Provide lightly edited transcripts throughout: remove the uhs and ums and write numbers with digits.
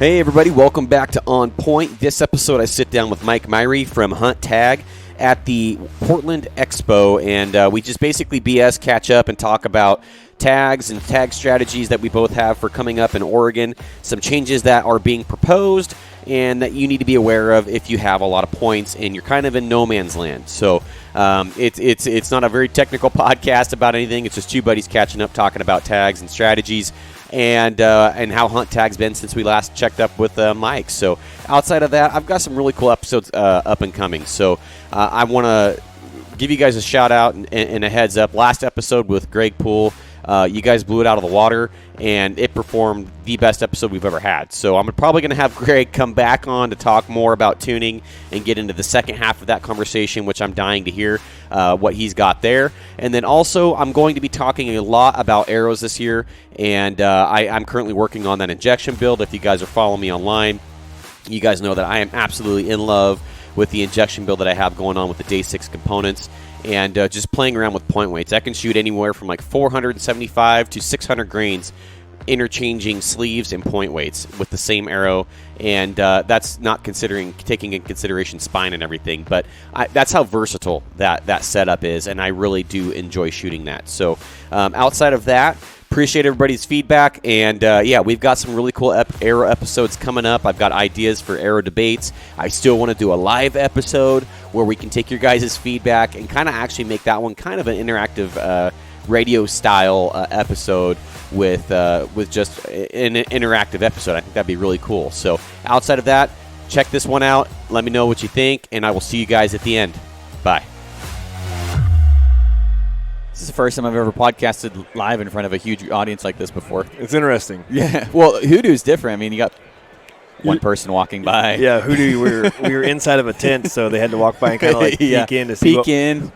Hey everybody, welcome back to On Point. This episode I sit down with Mike Myrie from Hunt Tag at the Portland Expo, and we just basically BS, catch up, and talk about tags and tag strategies that we both have for coming up in Oregon, some changes that are being proposed and that you need to be aware of if you have a lot of points and you're kind of in no man's land. So it's not a very technical podcast about anything. It's just two buddies catching up, talking about tags and strategies and how Hunt Tag's been since we last checked up with Mike. So outside of that, I've got some really cool episodes up and coming. So I want to give you guys a shout out and a heads up. Last episode with Greg Poole, you guys blew it out of the water, and it performed the best episode we've ever had. So I'm probably going to have Greg come back on to talk more about tuning and get into the second half of that conversation, which I'm dying to hear what he's got there. And then also I'm going to be talking a lot about arrows this year, and I'm currently working on that injection build. If you guys are following me online, you guys know that I am absolutely in love with the injection build that I have going on with the Day 6 components. And just playing around with point weights. I can shoot anywhere from like 475 to 600 grains, interchanging sleeves and point weights with the same arrow. And that's not taking in consideration spine and everything. But that's how versatile that setup is, and I really do enjoy shooting that. So outside of that, appreciate everybody's feedback, and we've got some really cool arrow episodes coming up. I've got ideas for arrow debates. I still want to do a live episode where we can take your guys' feedback and kind of actually make that one kind of an interactive radio-style episode with just an interactive episode. I think that'd be really cool. So outside of that, check this one out. Let me know what you think, and I will see you guys at the end. Bye. This is the first time I've ever podcasted live in front of a huge audience like this before. It's interesting. Yeah. Well, Hoodoo's different. I mean, you got one person walking by. Yeah, Hoodoo, we were inside of a tent, so they had to walk by and kind of like peek in to see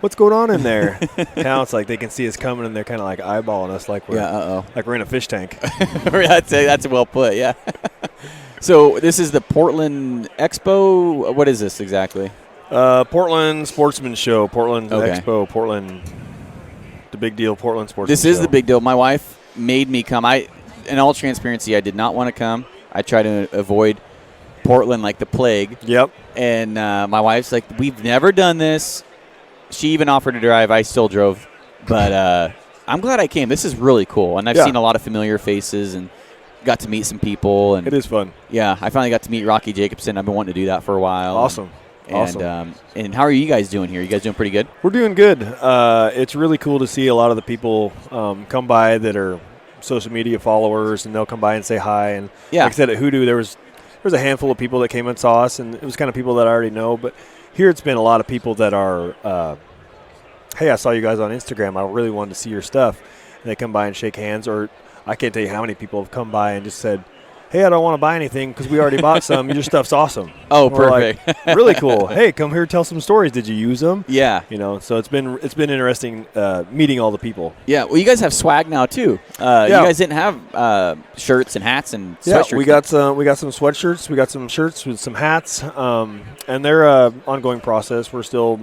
what's going on in there. Now it's like they can see us coming, and they're kind of like eyeballing us like we're in a fish tank. That's well put, yeah. So this is the Portland Expo. What is this exactly? Portland Sportsman Show, Portland Expo, Portland. The big deal, Portland Sportsman This is the big deal. My wife made me come. In all transparency, I did not want to come. I try to avoid Portland like the plague. Yep. And my wife's like, we've never done this. She even offered to drive. I still drove. But I'm glad I came. This is really cool. And I've seen a lot of familiar faces and got to meet some people. And it is fun. Yeah, I finally got to meet Rocky Jacobson. I've been wanting to do that for a while. Awesome. And how are you guys doing here? You guys doing pretty good? We're doing good. It's really cool to see a lot of the people come by that are social media followers, and they'll come by and say hi. And like I said, at Hoodoo, there was a handful of people that came and saw us, and it was kind of people that I already know. But here it's been a lot of people that are, hey, I saw you guys on Instagram. I really wanted to see your stuff. And they come by and shake hands, or I can't tell you how many people have come by and just said, hey, I don't want to buy anything because we already bought some. Your stuff's awesome. Oh, perfect. Like, really cool. Hey, come here, tell some stories. Did you use them? Yeah. So it's been interesting meeting all the people. Yeah. Well, you guys have swag now too. You guys didn't have shirts and hats and sweatshirts. Yeah, we got some sweatshirts. We got some shirts with some hats, and they're an ongoing process. We're still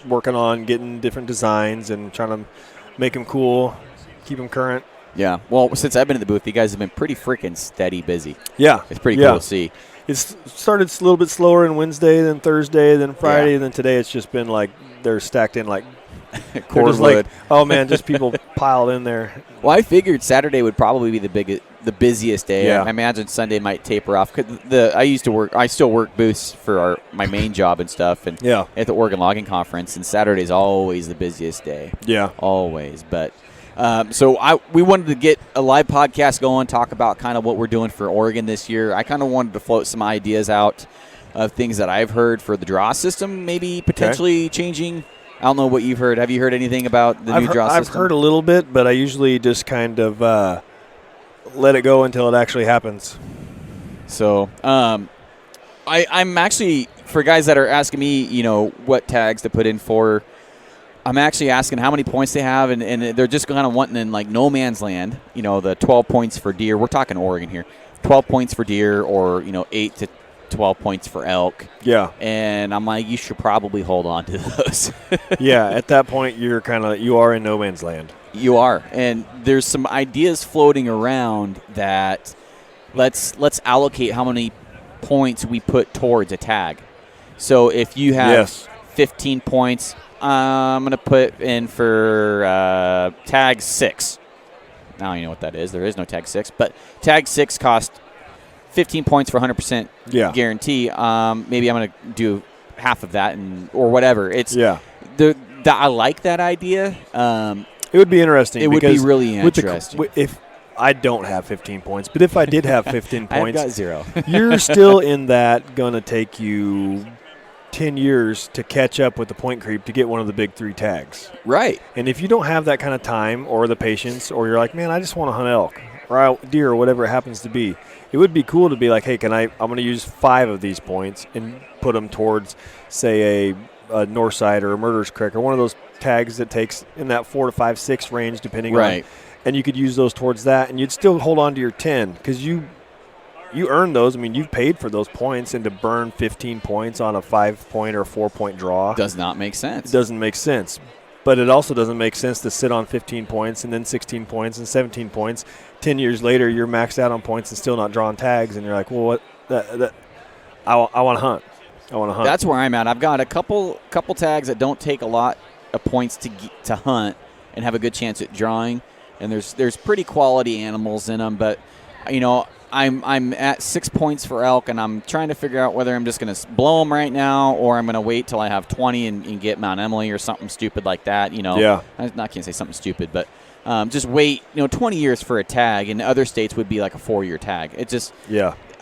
working on getting different designs and trying to make them cool, keep them current. Yeah. Well, since I've been in the booth, you guys have been pretty freaking steady busy. Yeah. It's pretty cool to see. It's started a little bit slower on Wednesday, then Thursday, then Friday, and then today it's just been like they're stacked in like cordwood. Like, oh, man, just people piled in there. Well, I figured Saturday would probably be the busiest day. Yeah. I imagine Sunday might taper off. I still work booths for my main job and stuff, and at the Oregon Logging Conference, and Saturday's always the busiest day. Yeah. Always. But we wanted to get a live podcast going, talk about kind of what we're doing for Oregon this year. I kind of wanted to float some ideas out of things that I've heard for the draw system, maybe potentially changing. I don't know what you've heard. Have you heard anything about the new draw system? I've heard a little bit, but I usually just kind of let it go until it actually happens. So I'm actually, for guys that are asking me, what tags to put in for, I'm actually asking how many points they have, and they're just kind of wanting in like no man's land, the 12 points for deer. We're talking Oregon here. 12 points for deer, or 8 to 12 points for elk. Yeah. And I'm like, you should probably hold on to those. Yeah, at that point you are in no man's land. You are. And there's some ideas floating around that let's allocate how many points we put towards a tag. So if you have 15 points, I'm going to put in for tag 6. Now you know what that is. There is no tag 6, but tag 6 costs 15 points for 100% guarantee. Maybe I'm going to do half of that or whatever. It's I like that idea. It would be interesting. It would be really interesting. If I don't have 15 points, but if I did have 15 points, I've got 0. You're still in that going to take you 10 years to catch up with the point creep to get one of the big 3 tags. Right. And if you don't have that kind of time or the patience, or you're like, man, I just want to hunt elk or deer or whatever it happens to be, it would be cool to be like, hey, I'm going to use 5 of these points and put them towards, say, a north side or a murderer's creek or one of those tags that takes in that 4 to 5, 6 range, depending on. And you could use those towards that, and you'd still hold on to your 10 because you earned those. I mean, you've paid for those points, and to burn 15 points on a 5-point or 4-point draw does not make sense. It doesn't make sense. But it also doesn't make sense to sit on 15 points and then 16 points and 17 points. 10 years later, you're maxed out on points and still not drawing tags, and you're like, well, I want to hunt. I want to hunt. That's where I'm at. I've got a couple tags that don't take a lot of points to hunt and have a good chance at drawing. And there's pretty quality animals in them, but I'm at 6 points for elk, and I'm trying to figure out whether I'm just going to blow them right now or I'm going to wait till I have 20 and get Mount Emily or something stupid like that. I can't say something stupid, but just wait. 20 years for a tag in other states would be like a 4-year tag. It just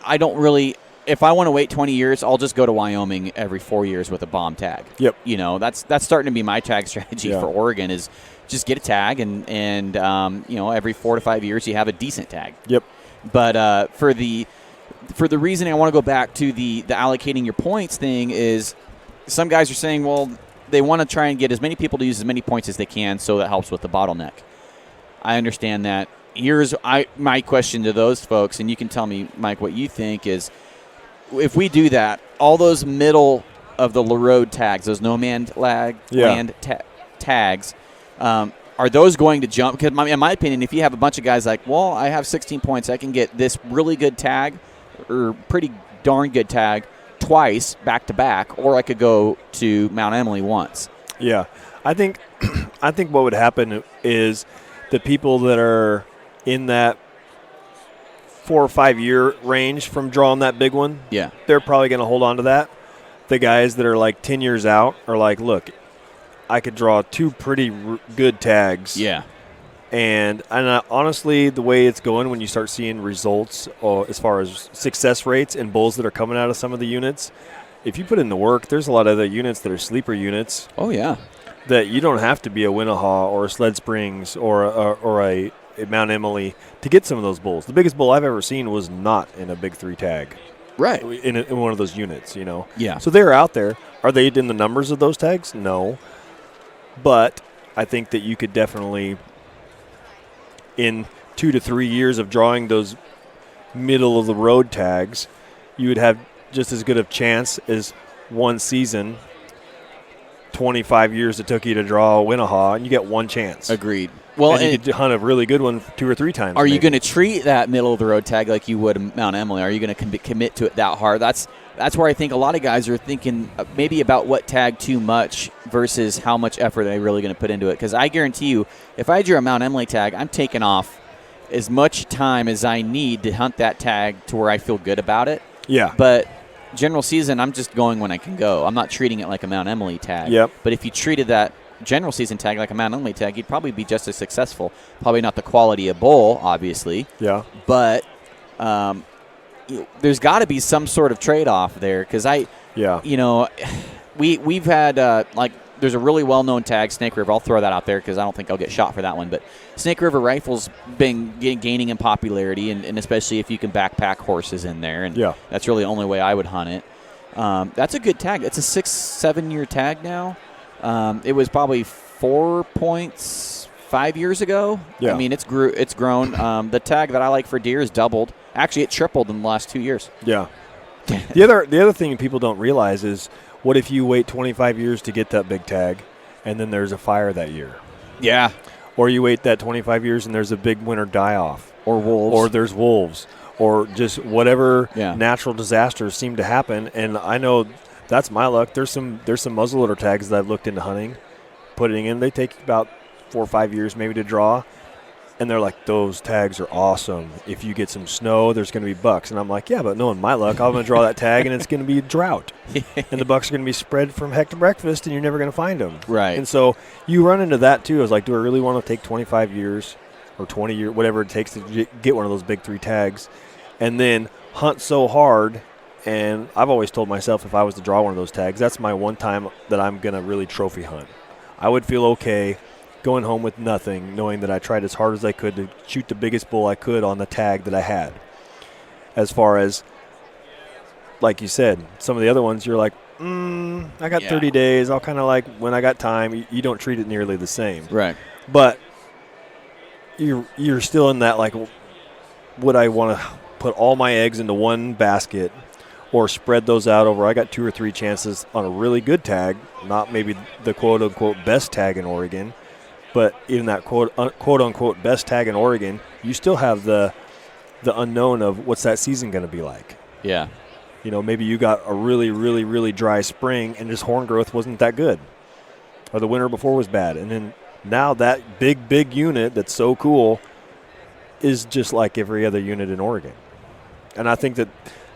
I don't really. If I want to wait 20 years, I'll just go to Wyoming every 4 years with a bomb tag. Yep. That's starting to be my tag strategy for Oregon is just get a tag and every 4 to 5 years you have a decent tag. Yep. But for the reason I want to go back to the allocating your points thing is some guys are saying, well, they want to try and get as many people to use as many points as they can, so that helps with the bottleneck. I understand that. Here's my question to those folks, and you can tell me, Mike, what you think is, if we do that, all those middle of the road tags, those no man's land tags, are those going to jump? Because in my opinion, if you have a bunch of guys like, well, I have 16 points, I can get this really good tag or pretty darn good tag twice back to back, or I could go to Mount Emily once. Yeah, I think what would happen is the people that are in that 4 or 5 year range from drawing that big one, they're probably going to hold on to that. The guys that are like 10 years out are like, look, I could draw 2 pretty good tags. Yeah. And honestly, the way it's going, when you start seeing results as far as success rates and bulls that are coming out of some of the units, if you put in the work, there's a lot of other units that are sleeper units. Oh, yeah. That you don't have to be a Winnahaw or a Sled Springs or a Mount Emily to get some of those bulls. The biggest bull I've ever seen was not in a big 3 tag. Right. In one of those units, Yeah. So they're out there. Are they in the numbers of those tags? No. But I think that you could definitely, in 2 to 3 years of drawing those middle-of-the-road tags, you would have just as good of chance as one season, 25 years it took you to draw a Winnahaw, and you get one chance. Agreed. Well, and you could hunt a really good one 2 or 3 times. Are you going to treat that middle-of-the-road tag like you would in Mount Emily? Are you going to commit to it that hard? That's where I think a lot of guys are thinking maybe about what tag too much versus how much effort are they really going to put into it. Because I guarantee you, if I drew a Mount Emily tag, I'm taking off as much time as I need to hunt that tag to where I feel good about it. Yeah. But general season, I'm just going when I can go. I'm not treating it like a Mount Emily tag. Yep. But if you treated that general season tag like a Mount Emily tag, you'd probably be just as successful. Probably not the quality of bull, obviously. Yeah. But there's got to be some sort of trade-off there because we've had there's a really well-known tag, Snake River. I'll throw that out there because I don't think I'll get shot for that one. But Snake River rifle's been gaining in popularity, and especially if you can backpack horses in there. And that's really the only way I would hunt it. That's a good tag. It's a 6-7 year tag now. It was probably 4 points 5 years ago. Yeah. I mean, it's grown. The tag that I like for deer is doubled. Actually, it tripled in the last 2 years. Yeah. The other thing people don't realize is, what if you wait 25 years to get that big tag, and then there's a fire that year? Yeah. Or you wait that 25 years and there's a big winter die-off. Or wolves. Or there's wolves. or just whatever natural disasters seem to happen. And I know that's my luck. There's some muzzleloader tags that I've looked into hunting, putting in. They take about 4 or 5 years maybe to draw. And they're like, those tags are awesome. If you get some snow, there's going to be bucks. And I'm like, yeah, but knowing my luck, I'm going to draw that tag, and it's going to be a drought. And the bucks are going to be spread from heck to breakfast, and you're never going to find them. Right. And so you run into that, too. I was like, do I really want to take 25 years or 20 years, whatever it takes to get one of those big 3 tags, and then hunt so hard? And I've always told myself if I was to draw one of those tags, that's my one time that I'm going to really trophy hunt. I would feel okay going home with nothing, knowing that I tried as hard as I could to shoot the biggest bull I could on the tag that I had. As far as, like you said, some of the other ones, you're like, I got 30 days. I'll kind of like, when I got time, you don't treat it nearly the same. Right. But you're still in that, like, would I want to put all my eggs into one basket or spread those out over? I got 2 or 3 chances on a really good tag, not maybe the quote-unquote best tag in Oregon, but even that quote-unquote best tag in Oregon, you still have the unknown of what's that season going to be like. Yeah. You know, maybe you got a really, really, really dry spring and just horn growth wasn't that good. Or the winter before was bad. And then now that big, big unit that's so cool is just like every other unit in Oregon. And I think that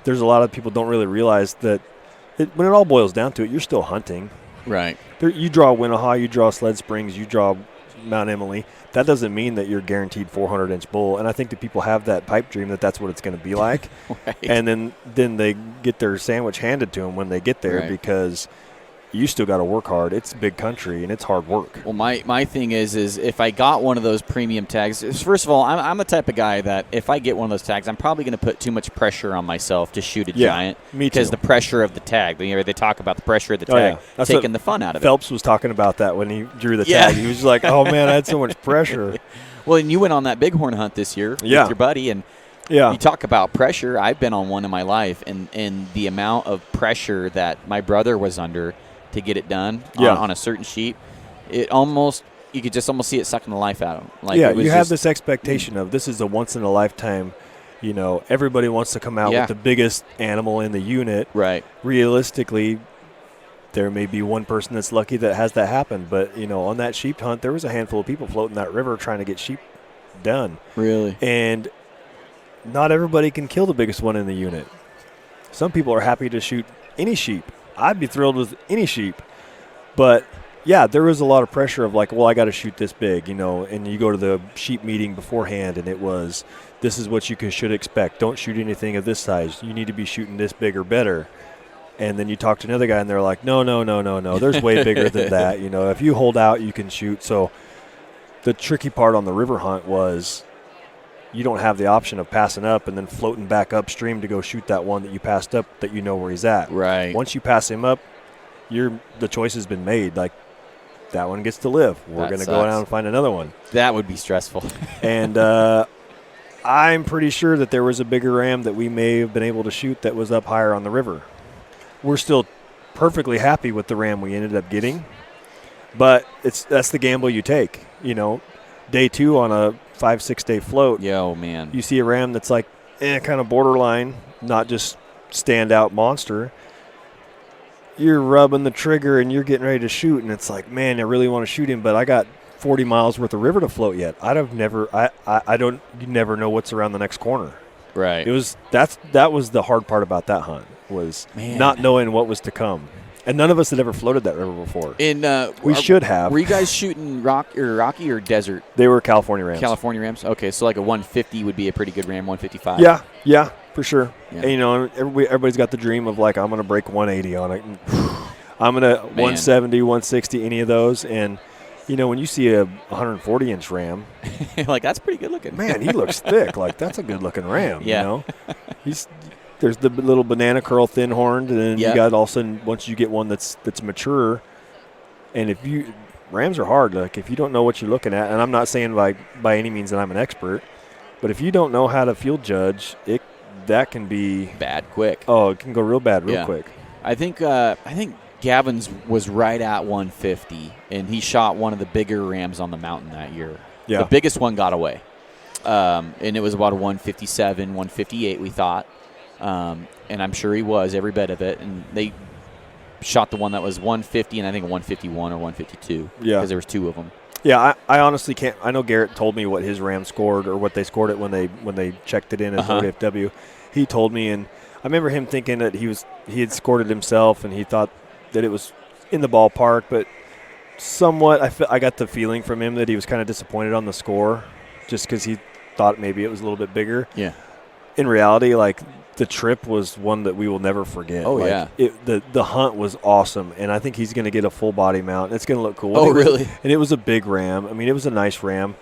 there's a lot of people don't really realize that when it all boils down to it, you're still hunting. Right. You draw Winnehaw, you draw Sled Springs, you draw Mount Emily. That doesn't mean that you're guaranteed 400-inch bull. And I think that people have that pipe dream that that's what it's going to be like. Right. And then they get their sandwich handed to them when they get there because you still got to work hard. It's big country, and it's hard work. Well, my thing is if I got one of those premium tags, first of all, I'm the type of guy that if I get one of those tags, I'm probably going to put too much pressure on myself to shoot a giant. Me too. Because the pressure of the tag. They talk about the pressure of the tag, taking the fun out of it. Phelps was talking about that when he drew the tag. He was just like, oh, man, I had so much pressure. Well, and you went on that bighorn hunt this year with your buddy, and you talk about pressure. I've been on one in my life, and the amount of pressure that my brother was under to get it done on a certain sheep, you could just almost see it sucking the life out of him. Like, you have this expectation of this is a once in a lifetime. You know, everybody wants to come out with the biggest animal in the unit. Right. Realistically, there may be one person that's lucky that has that happen. But, you know, on that sheep hunt, there was a handful of people floating that river trying to get sheep done. Really? And not everybody can kill the biggest one in the unit. Some people are happy to shoot any sheep. I'd be thrilled with any sheep. But, yeah, there was a lot of pressure of like, well, I got to shoot this big, you know. And you go to the sheep meeting beforehand, and it was, this is what you should expect. Don't shoot anything of this size. You need to be shooting this big or better. And then you talk to another guy, and they're like, no. There's way bigger than that. You know, if you hold out, you can shoot. So the tricky part on the river hunt was you don't have the option of passing up and then floating back upstream to go shoot that one that you passed up that you know where he's at. Right. Once you pass him up, the choice has been made. Like, that one gets to live. We're going to go down and find another one. That would be stressful. And I'm pretty sure that there was a bigger ram that we may have been able to shoot that was up higher on the river. We're still perfectly happy with the ram we ended up getting, but that's the gamble you take. You know, day 2 on a 5-6 day float. Yo, man. You see a ram that's like kind of borderline, not just standout monster. You're rubbing the trigger and you're getting ready to shoot, and it's like, man, I really want to shoot him, but I got 40 miles worth of river to float yet. You never know what's around the next corner. Right. That was the hard part about that hunt, was not knowing what was to come. And none of us had ever floated that river before. We should have. Were you guys shooting rocky or desert? They were California rams. California rams? Okay, so like a 150 would be a pretty good ram, 155. Yeah, for sure. Yeah. And, you know, everybody's got the dream of, like, I'm going to break 180 on it. I'm going to 170, 160, any of those. And, you know, when you see a 140-inch ram. Like, that's pretty good looking. Man, he looks thick. Like, that's a good-looking ram, yeah. You know. There's the little banana curl thin-horned, and then you got all of a sudden, once you get one that's mature, and rams are hard. Like, if you don't know what you're looking at, and I'm not saying by any means that I'm an expert, but if you don't know how to field judge, that can be bad quick. Oh, it can go real bad real quick. I think Gavin's was right at 150, and he shot one of the bigger rams on the mountain that year. Yeah. The biggest one got away. and it was about a 157, 158, we thought. And I'm sure he was, every bit of it. And they shot the one that was 150 and I think 151 or 152. Yeah. Because there was 2 of them. Yeah, I honestly can't. I know Garrett told me what his ram scored or what they scored it when they checked it in as ODFW. He told me, and I remember him thinking that he had scored it himself, and he thought that it was in the ballpark. But somewhat, I got the feeling from him that he was kind of disappointed on the score, just because he thought maybe it was a little bit bigger. Yeah. In reality, like, the trip was one that we will never forget. Oh, like, yeah. The hunt was awesome, and I think he's going to get a full body mount. It's going to look cool. Oh, really? And it was a big ram. I mean, it was a nice ram.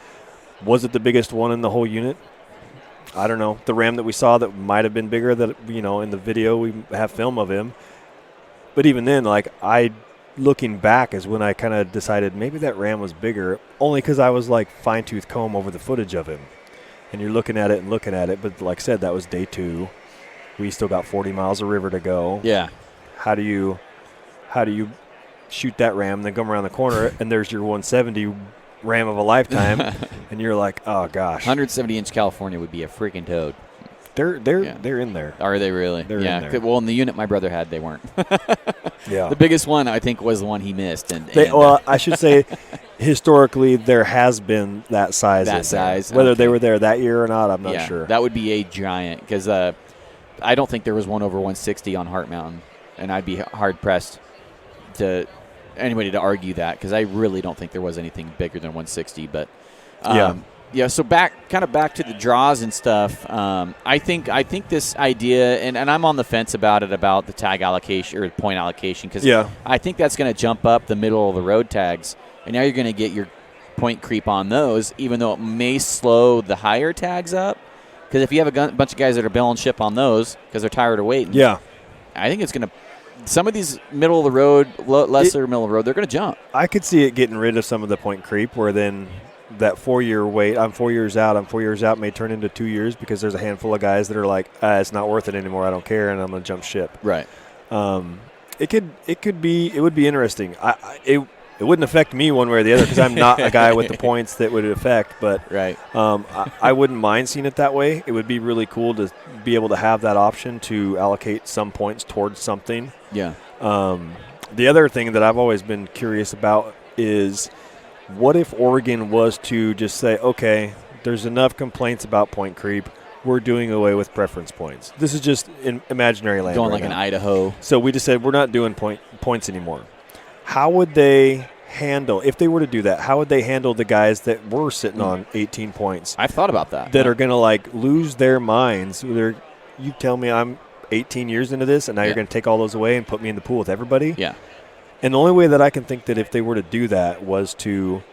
Was it the biggest one in the whole unit? I don't know. The ram that we saw that might have been bigger, that, you know, in the video we have film of him. But even then, like, looking back is when I kind of decided maybe that ram was bigger, only because I was like fine-tooth comb over the footage of him. And you're looking at it. But like I said, that was day 2. We still got 40 miles of river to go. Yeah. How do you shoot that ram, then come around the corner, and there's your 170 ram of a lifetime, and you're like, oh gosh. 170-inch California would be a freaking toad. They're in there. Are they really? They're yeah. in there. Well, in the unit my brother had, they weren't. Yeah. The biggest one, I think, was the one he missed. Well, I should say, historically, there has been that size. That size. Whether okay. they were there that year or not, I'm not sure. That would be a giant, because I don't think there was one over 160 on Heart Mountain, and I'd be hard-pressed to anybody to argue that, because I really don't think there was anything bigger than 160. But yeah. So back to the draws and stuff. I think this idea, and I'm on the fence about it, about the tag allocation or point allocation, because I think that's going to jump up the middle of the road tags, and now you're going to get your point creep on those, even though it may slow the higher tags up. Because if you have a bunch of guys that are bailing ship on those because they're tired of waiting, I think it's going to – some of these middle of the road, lesser middle of the road, they're going to jump. I could see it getting rid of some of the point creep, where then that 4-year wait, I'm 4 years out, may turn into 2 years, because there's a handful of guys that are like, it's not worth it anymore, I don't care, and I'm going to jump ship. Right. It would be interesting. It wouldn't affect me one way or the other, because I'm not a guy with the points that would affect. But right. I wouldn't mind seeing it that way. It would be really cool to be able to have that option to allocate some points towards something. Yeah. The other thing that I've always been curious about is, what if Oregon was to just say, okay, there's enough complaints about point creep, we're doing away with preference points. This is just in imaginary land. Going right like now. an Idaho. So we just said we're not doing points anymore. How would they handle, if they were to do that, how would they handle the guys that were sitting on 18 points? I've thought about that. That are going to, like, lose their minds. You tell me I'm 18 years into this, and now you're going to take all those away and put me in the pool with everybody? Yeah. And the only way that I can think that if they were to do that was to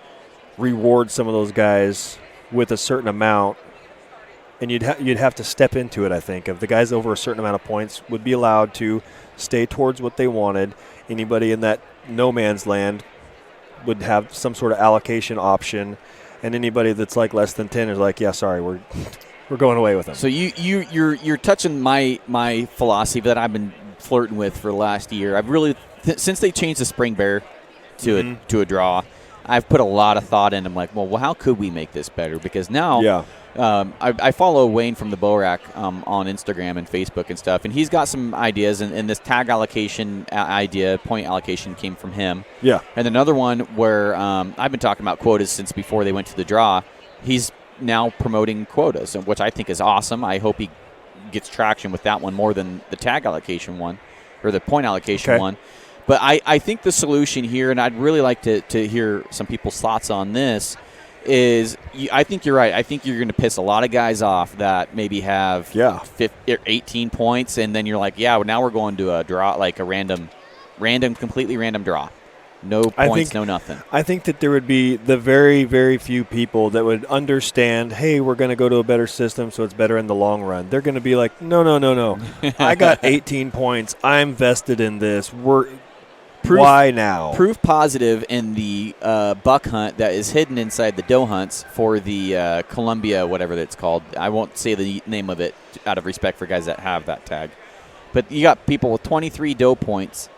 reward some of those guys with a certain amount, and you'd have to step into it, I think, of the guys over a certain amount of points would be allowed to stay towards what they wanted. Anybody in that no man's land would have some sort of allocation option, and anybody that's like less than 10 is like, yeah, sorry, we're going away with them. So you're touching my philosophy that I've been flirting with for the last year. I've really since they changed the spring bear to a draw, I've put a lot of thought in. I'm like, well, how could we make this better? Because now, I follow Wayne from the Bow Rack on Instagram and Facebook and stuff, and he's got some ideas. And this tag allocation idea, point allocation, came from him. Yeah. And another one where I've been talking about quotas since before they went to the draw. He's now promoting quotas, which I think is awesome. I hope he gets traction with that one more than the tag allocation one or the point allocation one. But I think the solution here, and I'd really like to hear some people's thoughts on this, is I think you're right. I think you're going to piss a lot of guys off that maybe have 18 points, and then you're like, now we're going to a draw, like a completely random draw. No points, no nothing. I think that there would be the very, very few people that would understand, hey, we're going to go to a better system so it's better in the long run. They're going to be like, no. I got 18 points. I'm vested in this. Why now? Proof positive in the buck hunt that is hidden inside the doe hunts for the Columbia, whatever that's called. I won't say the name of it out of respect for guys that have that tag. But you got people with 23 doe points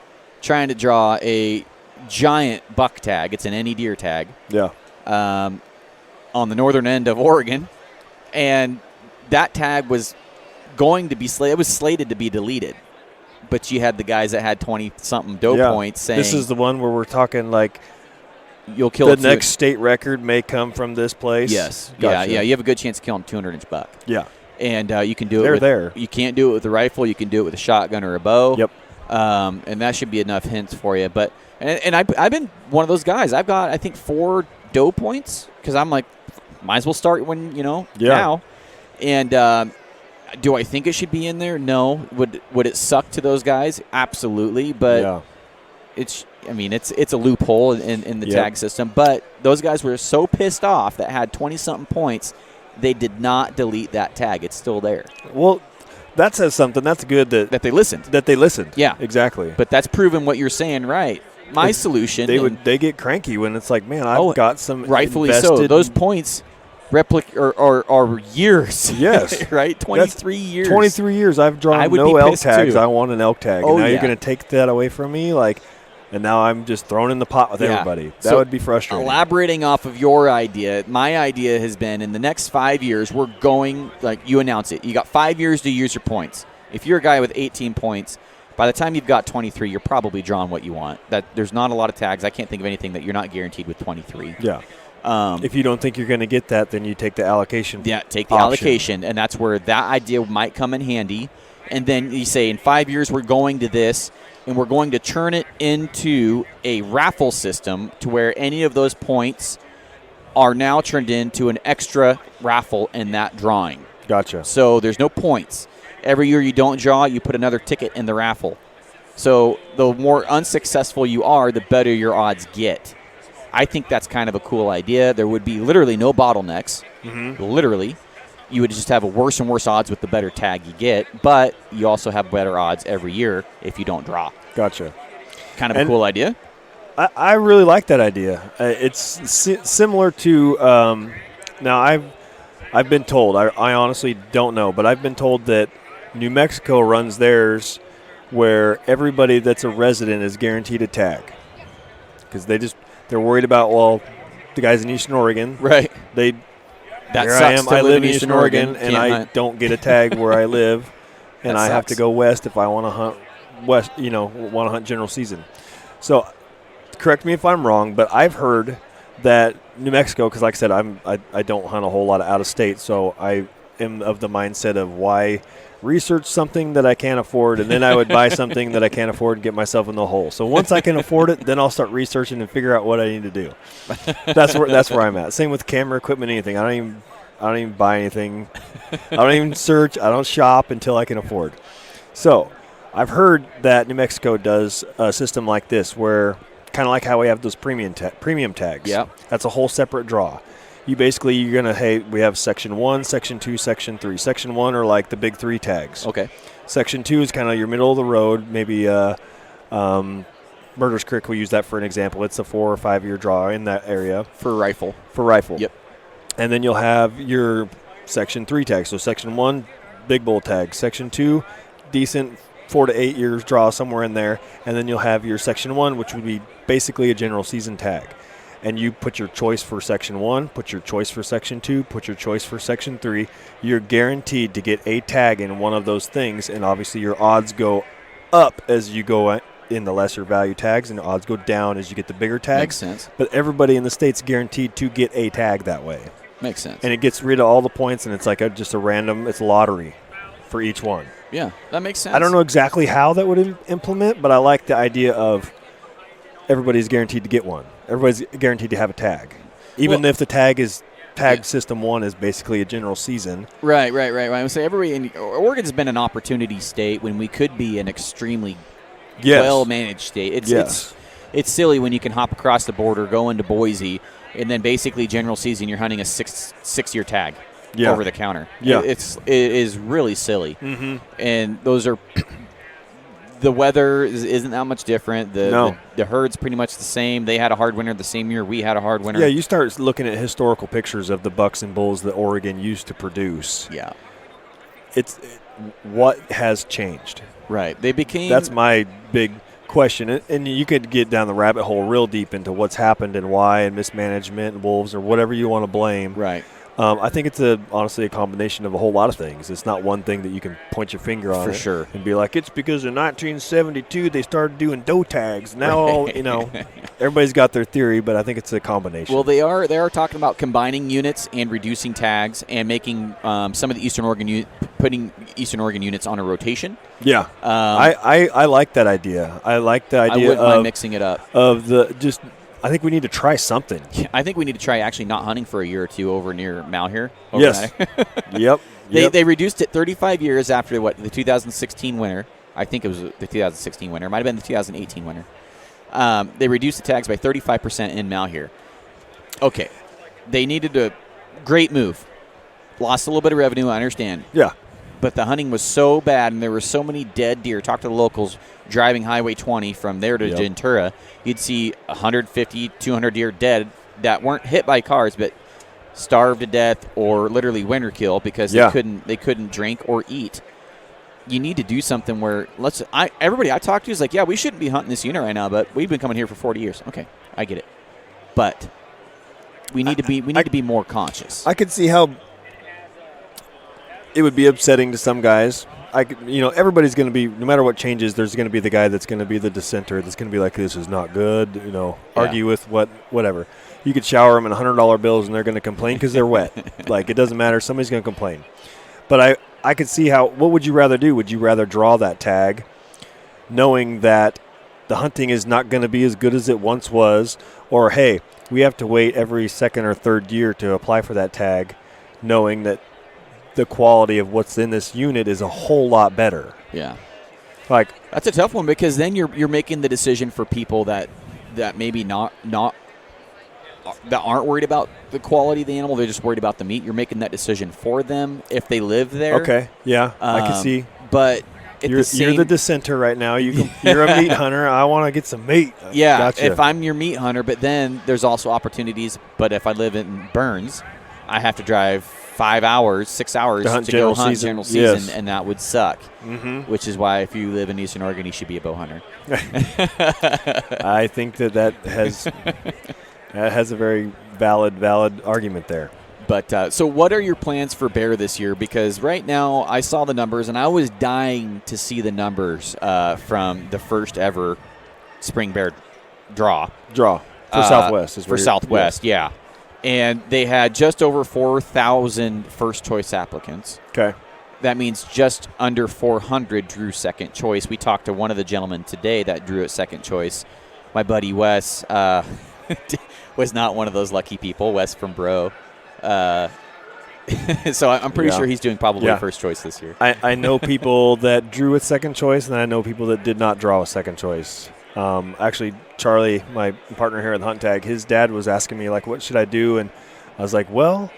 trying to draw a giant buck tag. It's an any deer tag. Yeah. On the northern end of Oregon. And that tag was going to be slated. It was slated to be deleted. But you had the guys that had 20-something doe points saying. This is the one where we're talking like you'll kill the next state record may come from this place. Yes. Gotcha. Yeah. You have a good chance of killing a 200-inch buck. Yeah. And you can do it. You can't do it with a rifle. You can do it with a shotgun or a bow. Yep. And that should be enough hints for you. But and I've been one of those guys. I've got, I think, 4 doe points because I'm like, might as well start when, now. And do I think it should be in there? No. Would it suck to those guys? Absolutely. But it's a loophole in the tag system. But those guys were so pissed off that had 20-something points, they did not delete that tag. It's still there. Well, that says something. That's good that they listened. Yeah, exactly. But that's proven what you're saying, right? My solution. They get cranky when it's like, man, I've got some rightfully invested so. Those points are years. Yes. Right? 23 years. 23 years. I've drawn no elk tags. Too. I want an elk tag. And now you're going to take that away from me? And now I'm just thrown in the pot with everybody. That would be frustrating. Elaborating off of your idea, my idea has been in the next 5 years, we're going, like you announce it, you got 5 years to use your points. If you're a guy with 18 points, by the time you've got 23, you're probably drawing what you want. There's not a lot of tags. I can't think of anything that you're not guaranteed with 23. Yeah. If you don't think you're going to get that, then you take the allocation. Yeah, take the allocation, and that's where that idea might come in handy. And then you say, in 5 years, we're going to this, and we're going to turn it into a raffle system to where any of those points are now turned into an extra raffle in that drawing. Gotcha. So there's no points. Every year you don't draw, you put another ticket in the raffle. So the more unsuccessful you are, the better your odds get. I think that's kind of a cool idea. There would be literally no bottlenecks. Mm-hmm. Literally. You would just have a worse and worse odds with the better tag you get, but you also have better odds every year if you don't draw. Gotcha. Kind of a cool idea. I really like that idea. It's similar to now I've been told, I honestly don't know, but I've been told that New Mexico runs theirs where everybody that's a resident is guaranteed a tag because they're worried about, the guys in Eastern Oregon. Right. I live in Eastern Oregon, and I don't get a tag where I live, and I have to go west if I want to hunt west. Want to hunt general season. So, correct me if I'm wrong, but I've heard that New Mexico, because like I said, I don't hunt a whole lot out of state, so I am of the mindset of why research something that I can't afford, and then I would buy something that I can't afford and get myself in the hole. So once I can afford it, then I'll start researching and figure out what I need to do. That's where I'm at. Same with camera equipment, anything. I don't even buy anything. I don't even search. I don't shop until I can afford. So I've heard that New Mexico does a system like this where kind of like how we have those premium tags. Yeah. That's a whole separate draw. You're going to, we have Section 1, Section 2, Section 3. Section 1 are like the big 3 tags. Okay. Section 2 is kind of your middle of the road, maybe Murder's Creek, we use that for an example. It's a 4 or 5 year draw in that area. For rifle. Yep. And then you'll have your Section 3 tags. So Section 1, big bull tag. Section 2, decent 4 to 8 years draw somewhere in there. And then you'll have your Section 1, which would be basically a general season tag. And you put your choice for Section 1, put your choice for Section 2, put your choice for Section 3. You're guaranteed to get a tag in one of those things, and obviously your odds go up as you go in the lesser value tags, and the odds go down as you get the bigger tags. Makes sense. But everybody in the state's guaranteed to get a tag that way. Makes sense. And it gets rid of all the points, and it's like just a random, it's lottery for each one. Yeah, that makes sense. I don't know exactly how that would implement, but I like the idea of everybody's guaranteed to get one. Everybody's guaranteed to have a tag. Even if the tag system 1 is basically a general season. Right. I would say Oregon's been an opportunity state when we could be an extremely well-managed state. It's silly when you can hop across the border, go into Boise, and then basically general season you're hunting a six-year tag over the counter. Yeah. It is really silly. Mm-hmm. And those are the weather isn't that much different. The herd's pretty much the same. They had a hard winter the same year we had a hard winter. Yeah, you start looking at historical pictures of the bucks and bulls that Oregon used to produce. Yeah. What has changed? Right. That's my big question. And you could get down the rabbit hole real deep into what's happened and why and mismanagement and wolves or whatever you want to blame. Right. I think it's honestly a combination of a whole lot of things. It's not one thing that you can point your finger on For sure. and be like, it's because in 1972 they started doing doe tags. Now, everybody's got their theory, but I think it's a combination. Well, they are talking about combining units and reducing tags and making some of the Eastern Oregon putting Eastern Oregon units on a rotation. Yeah, I like that idea. I like the idea I wouldn't mind mixing it up. I think we need to try something. I think we need to try actually not hunting for a year or two over near Malheur. Yes. Yep. They reduced it 35 years after the 2016 winter. I think it was the 2016 winter. It might have been the 2018 winter. They reduced the tags by 35% in Malheur. Okay. They needed a great move. Lost a little bit of revenue, I understand. Yeah. But the hunting was so bad, and there were so many dead deer. Talk to the locals driving Highway 20 from there to Ventura. You'd see 150, 200 deer dead that weren't hit by cars, but starved to death or literally winter kill because they couldn't drink or eat. You need to do something where everybody I talk to is like, yeah, we shouldn't be hunting this unit right now, but we've been coming here for 40 years. Okay, I get it, but we need to be more conscious. I could see how it would be upsetting to some guys. Everybody's going to be, no matter what changes, there's going to be the guy that's going to be the dissenter that's going to be like, this is not good, argue with whatever. You could shower them in $100 bills and they're going to complain because they're wet. Like, it doesn't matter. Somebody's going to complain. But I could see what would you rather do? Would you rather draw that tag knowing that the hunting is not going to be as good as it once was, or, hey, we have to wait every second or third year to apply for that tag knowing that the quality of what's in this unit is a whole lot better. Yeah. Like, that's a tough one because then you're making the decision for people that maybe not that aren't worried about the quality of the animal. They're just worried about the meat. You're making that decision for them if they live there. Okay. Yeah. I can see. But you're the dissenter right now. You're a meat hunter. I want to get some meat. Yeah. Gotcha. If I'm your meat hunter, but then there's also opportunities. But if I live in Burns, I have to drive 5 hours, 6 hours to go hunt general season, and that would suck. Mm-hmm. Which is why if you live in Eastern Oregon, you should be a bow hunter. I think that has a very valid argument there. But so what are your plans for bear this year? Because right now I saw the numbers, and I was dying to see the numbers from the first ever spring bear draw. For Southwest. For Southwest, yeah. And they had just over 4,000 first choice applicants. Okay. That means just under 400 drew second choice. We talked to one of the gentlemen today that drew at second choice. My buddy Wes was not one of those lucky people, Wes from Bro. So I'm pretty sure he's doing probably first choice this year. I know people that drew at second choice, and I know people that did not draw a second choice. Actually, Charlie, my partner here at the Hunt Tag, his dad was asking me, like, what should I do? And I was like, well,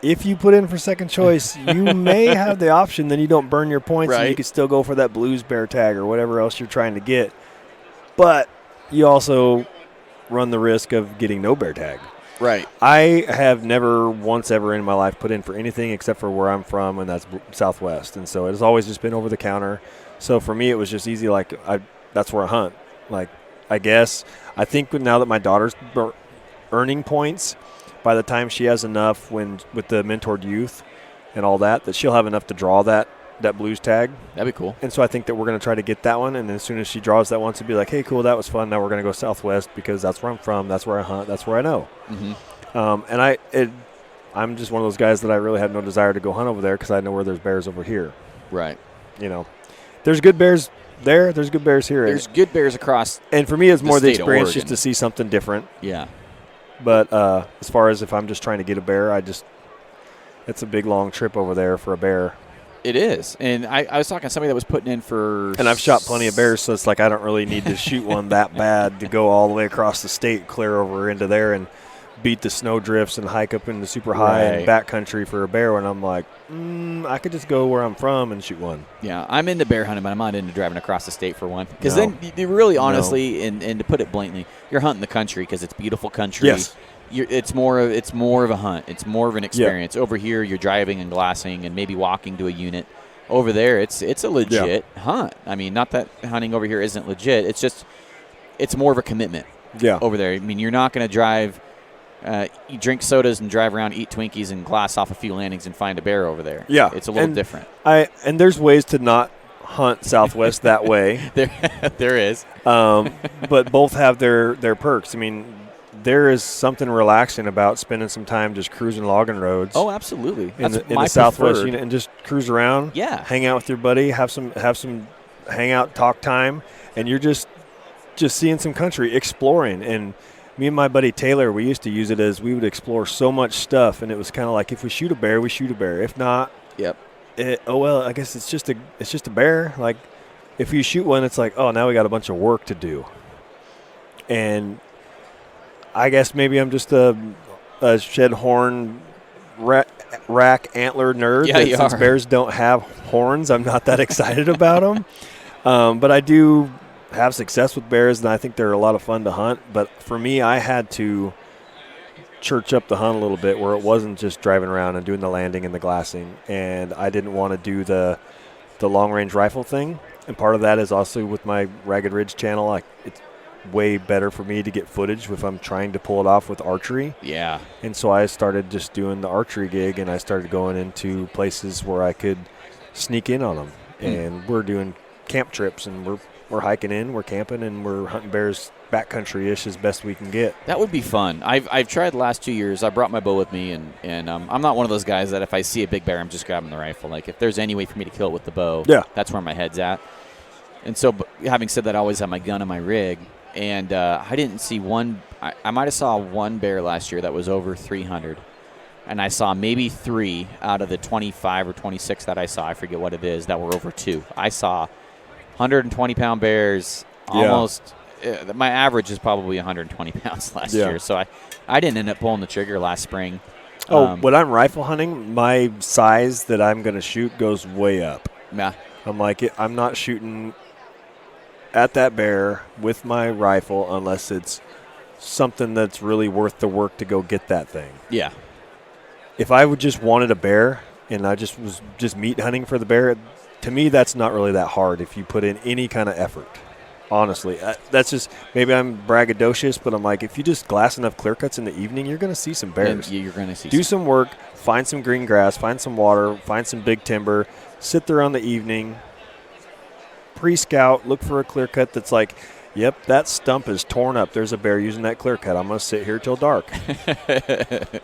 if you put in for second choice, you may have the option, then you don't burn your points, and you can still go for that blues bear tag or whatever else you're trying to get. But you also run the risk of getting no bear tag. Right. I have never once ever in my life put in for anything except for where I'm from, and that's Southwest. And so it has always just been over the counter. So for me, it was just easy. Like, that's where I hunt. Like, I think now that my daughter's earning points, by the time she has enough with the mentored youth and all that she'll have enough to draw that blues tag. That'd be cool. And so I think that we're going to try to get that one. And as soon as she draws that one, to be like, hey, cool, that was fun. Now we're going to go Southwest because that's where I'm from. That's where I hunt. That's where I know. Mm-hmm. And I'm just one of those guys that I really had no desire to go hunt over there because I know where there's bears over here. Right. There's good bears there. There's good bears here. There's good bears across. And for me, it's more the experience just to see something different. Yeah. But as far as if I'm just trying to get a bear, it's a big, long trip over there for a bear. It is. And I was talking to somebody that was putting in for... And I've shot plenty of bears, so it's like I don't really need to shoot one that bad to go all the way across the state, clear over into there, and beat the snow drifts and hike up into super high and backcountry for a bear. And I'm like, I could just go where I'm from and shoot one. Yeah, I'm into bear hunting, but I'm not into driving across the state for one. Because then you really honestly, and to put it blatantly, you're hunting the country because it's beautiful country. Yes. It's more of a hunt. It's more of an experience. Yep. Over here, you're driving and glassing and maybe walking to a unit. Over there, it's a legit hunt. I mean, not that hunting over here isn't legit. It's just it's more of a commitment. Yeah. Over there, I mean, you're not going to drive. you drink sodas and drive around, eat Twinkies, and glass off a few landings and find a bear over there. Yeah. It's a little different. And there's ways to not hunt Southwest that way. There is. But both have their perks. I mean, there is something relaxing about spending some time just cruising logging roads. Oh, absolutely. In the Southwest, and just cruise around. Yeah. Hang out with your buddy, have some hangout, talk time, and you're just seeing some country, exploring. And me and my buddy Taylor, we used to use it as we would explore so much stuff, and it was kind of like if we shoot a bear, we shoot a bear. If not, yep. I guess it's just a bear. Like if you shoot one, it's like, oh, now we got a bunch of work to do. And I guess maybe I'm just a shed horn rack antler nerd. Yeah, Since bears don't have horns, I'm not that excited about them. But I do have success with bears, and I think they're a lot of fun to hunt. But for me, I had to church up the hunt a little bit where it wasn't just driving around and doing the landing and the glassing. And I didn't want to do the long-range rifle thing. And part of that is also with my Ragged Ridge channel. It's way better for me to get footage if I'm trying to pull it off with archery. Yeah. And so I started just doing the archery gig, and I started going into places where I could sneak in on them. And we're doing camp trips, and we're hiking in, we're camping, and we're hunting bears backcountry-ish as best we can get. That would be fun. I've tried the last 2 years. I brought my bow with me, and I'm not one of those guys that if I see a big bear, I'm just grabbing the rifle. Like if there's any way for me to kill it with the bow, that's where my head's at. And so, having said that, I always have my gun in my rig. And I didn't see one. I might have saw one bear last year that was over 300. And I saw maybe 3 out of the 25 or 26 that I saw. I forget what it is, that were over 2. I saw 120-pound bears almost. My average is probably 120 pounds last year. So I didn't end up pulling the trigger last spring. When I'm rifle hunting, my size that I'm going to shoot goes way up. Yeah. I'm not shooting at that bear with my rifle unless it's something that's really worth the work to go get that thing. Yeah. If I would just wanted a bear and I just was just meat hunting for the bear, to me that's not really that hard if you put in any kind of effort. Honestly, that's just maybe I'm braggadocious, but I'm like, if you just glass enough clear cuts in the evening, you're going to see some bears. You're going to see. Do some work, find some green grass, find some water, find some big timber, sit there on the evening. Pre-scout, look for a clear cut that's like, yep, that stump is torn up. There's a bear using that clear cut. I'm going to sit here till dark.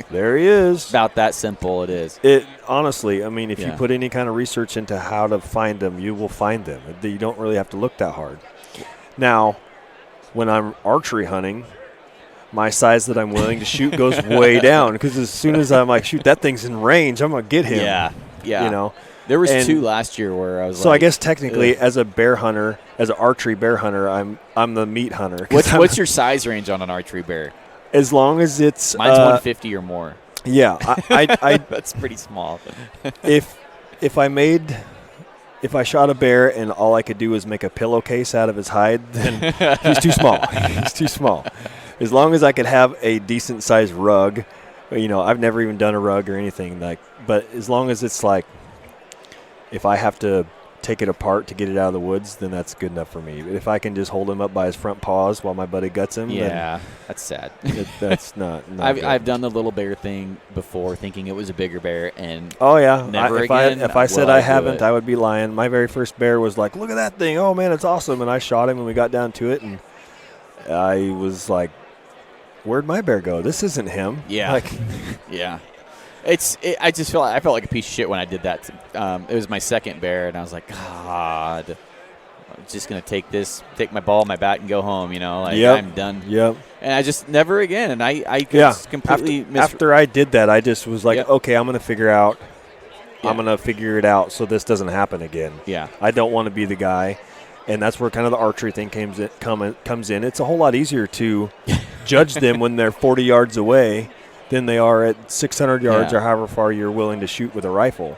There he is. About that simple it is. Honestly, I mean, if you put any kind of research into how to find them, you will find them. You don't really have to look that hard. Now, when I'm archery hunting, my size that I'm willing to shoot goes way down because as soon as I'm like, shoot, that thing's in range, I'm going to get him. Yeah. You know? There was 2 last year where I was I guess technically as a bear hunter, as an archery bear hunter, I'm the meat hunter. What's your size range on an archery bear? As long as it's mine's 150 or more. Yeah, I that's pretty small. If I shot a bear and all I could do was make a pillowcase out of his hide, then he's too small. He's too small. As long as I could have a decent sized rug, I've never even done a rug or anything but as long as it's like, if I have to take it apart to get it out of the woods, then that's good enough for me. But if I can just hold him up by his front paws while my buddy guts him, then that's sad. That's not I've done the little bear thing before, thinking it was a bigger bear, and if I said I haven't, I would be lying. My very first bear was like, look at that thing, oh man, it's awesome, and I shot him, and we got down to it, and I was like, where'd my bear go? This isn't him. Yeah, yeah. I felt like a piece of shit when I did that. It was my second bear, and I was like, God, I'm just gonna take my ball, my bat, and go home. I'm done. Yep. And I just never again. And I completely after I did that, I just was like, okay, I'm gonna figure it out so this doesn't happen again. Yeah. I don't want to be the guy, and that's where kind of the archery thing comes in. It's a whole lot easier to judge them when they're 40 yards away than they are at 600 yards or however far you're willing to shoot with a rifle,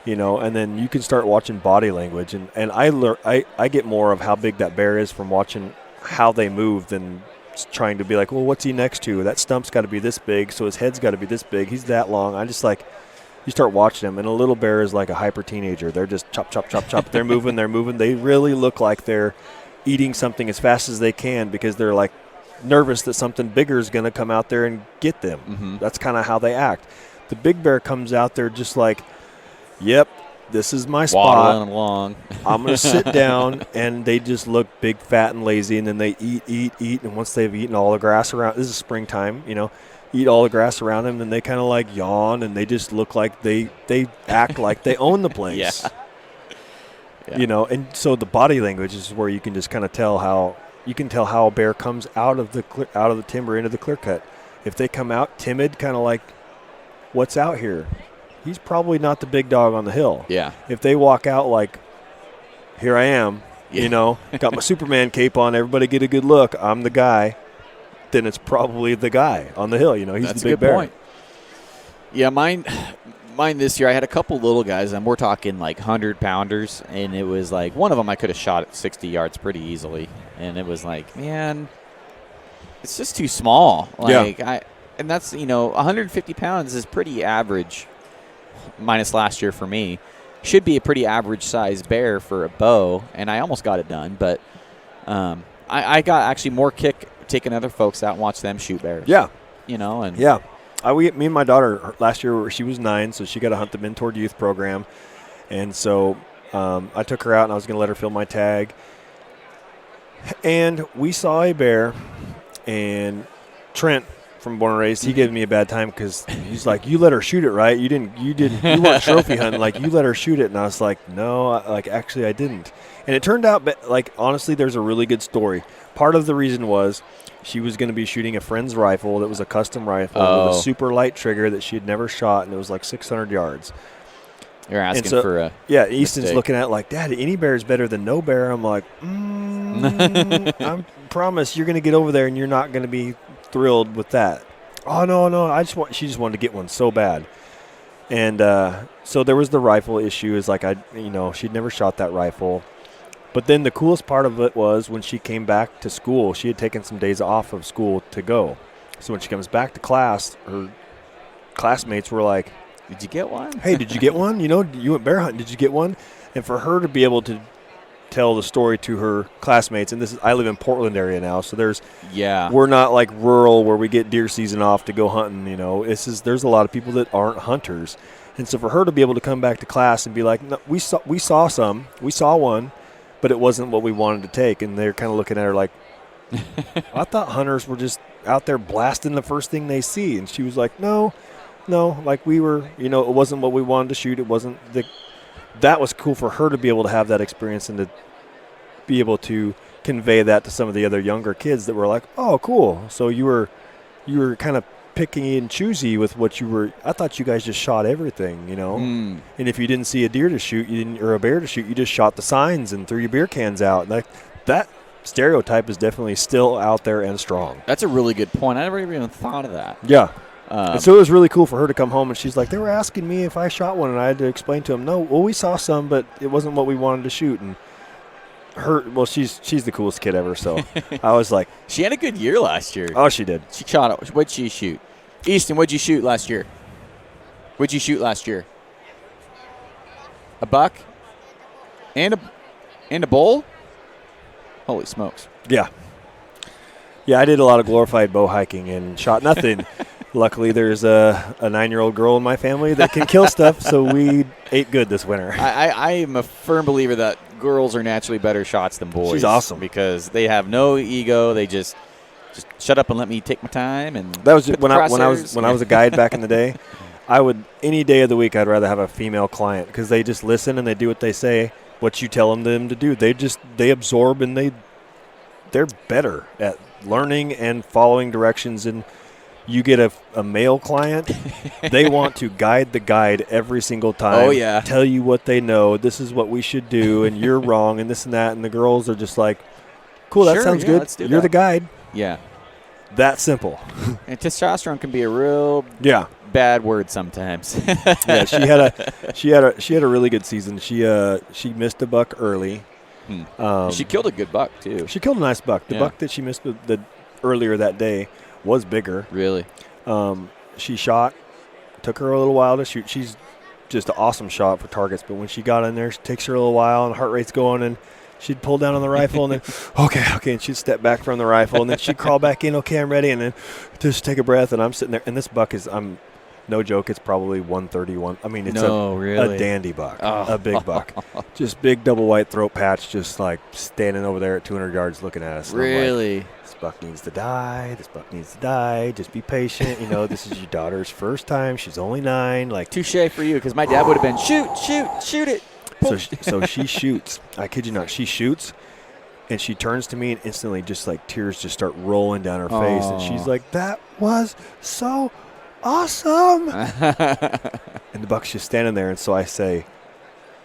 and then you can start watching body language. And I get more of how big that bear is from watching how they move than trying to be like, well, what's he next to? That stump's got to be this big, so his head's got to be this big. He's that long. I just like, you start watching them, and a little bear is like a hyper teenager. They're just chop, chop, chop, chop. They're moving. They really look like they're eating something as fast as they can because they're like nervous that something bigger is going to come out there and get them. Mm-hmm. That's kind of how they act. The big bear comes out there just like, yep, this is my spot. Waddling along. I'm going to sit down, and they just look big, fat, and lazy, and then they eat, and once they've eaten all the grass around, this is springtime, eat all the grass around them, and they kind of like yawn, and they just look like they act like they own the place. Yeah. And so the body language is where you can just kind of tell how a bear comes out of the timber into the clear cut. If they come out timid, kind of like, what's out here? He's probably not the big dog on the hill. Yeah. If they walk out like, here I am, got my Superman cape on, everybody get a good look, I'm the guy, then it's probably the guy on the hill. He's That's the big a good bear. point. Yeah, mine this year, I had a couple little guys, and we're talking like 100-pounders, and it was like one of them I could have shot at 60 yards pretty easily, and it was like, man, it's just too small. And that's 150 pounds is pretty average, minus last year for me. Should be a pretty average sized bear for a bow, and I almost got it done, but I got actually more kick taking other folks out and watch them shoot bears. Yeah. And yeah. Me and my daughter last year, she was 9, so she got a Hunt the Mentored Youth program. And so I took her out, and I was going to let her film my tag. And we saw a bear, and Trent from Born and Raised, he gave me a bad time because he's like, you let her shoot it, right? You weren't trophy hunting. Like, you let her shoot it. And I was like, no, actually I didn't. And it turned out, honestly, there's a really good story. Part of the reason was she was going to be shooting a friend's rifle that was a custom rifle with a super light trigger that she had never shot, and it was like 600 yards. You're asking for a Easton's mistake. Looking at it like, Dad, any bear is better than no bear. I'm like, I promise you're going to get over there and you're not going to be thrilled with that. Oh, no, she just wanted to get one so bad. And so there was the rifle issue. Is like, she'd never shot that rifle. But then the coolest part of it was when she came back to school, she had taken some days off of school to go. So when she comes back to class, her classmates were like, did you get one? Hey, did you get one? You went bear hunting. Did you get one? And for her to be able to tell the story to her classmates, and I live in Portland area now, so we're not like rural where we get deer season off to go hunting. There's a lot of people that aren't hunters, and so for her to be able to come back to class and be like, no, we saw one, but it wasn't what we wanted to take, and they're kind of looking at her like, I thought hunters were just out there blasting the first thing they see, and she was like, no, like we were, it wasn't what we wanted to shoot. It wasn't that was cool for her to be able to have that experience and to be able to convey that to some of the other younger kids that were like, oh, cool. So you were kind of picky and choosy with what you were. I thought you guys just shot everything, And if you didn't see a deer to shoot, or a bear to shoot, you just shot the signs and threw your beer cans out. Like that stereotype is definitely still out there and strong. That's a really good point. I never even thought of that. Yeah. And so it was really cool for her to come home, and she's like, they were asking me if I shot one, and I had to explain to them, no, well, we saw some, but it wasn't what we wanted to shoot. And she's the coolest kid ever, so I was like. She had a good year last year. Oh, she did. She shot it. What'd she shoot? Easton, what'd you shoot last year? What'd you shoot last year? A buck? And a bull? Holy smokes. Yeah. Yeah, I did a lot of glorified bow hiking and shot nothing. Luckily, there's a 9-year-old girl in my family that can kill stuff, so we ate good this winter. I am a firm believer that girls are naturally better shots than boys. She's awesome. Because they have no ego. They just shut up and let me take my time. And that was when I was a guide back in the day. I would, any day of the week, I'd rather have a female client because they just listen and they do what they say, what you tell them to do. They absorb, and they're better at learning and following directions. And you get a male client, they want to guide the guide every single time. Oh, yeah. Tell you what they know. This is what we should do, and you're wrong, and this and that. And the girls are just like, cool, that sounds good. You're the guide. Yeah. That simple. And testosterone can be a real bad word sometimes. Yeah, she had a really good season. She missed a buck early. She killed a good buck too. She killed a nice buck. The buck that she missed the earlier that day was bigger. Really? She shot. Took her a little while to shoot. She's just an awesome shot for targets, but when she got in there, it takes her a little while, and heart rate's going, and she'd pull down on the rifle and then, okay, and she'd step back from the rifle and then she'd crawl back in, okay, I'm ready, and then just take a breath, and I'm sitting there, and this buck is, no joke, it's probably 131. I mean, it's a dandy buck, a big buck. Just big double white throat patch, just like standing over there at 200 yards looking at us. Really? Like, this buck needs to die. This buck needs to die. Just be patient. You know, this is your daughter's first time. She's only 9. Like, touche for you, because my dad would have been, shoot it. So she shoots. I kid you not. She shoots, and she turns to me, and instantly just like tears just start rolling down her face. And she's like, that was so awesome. And the buck's just standing there, and so I say,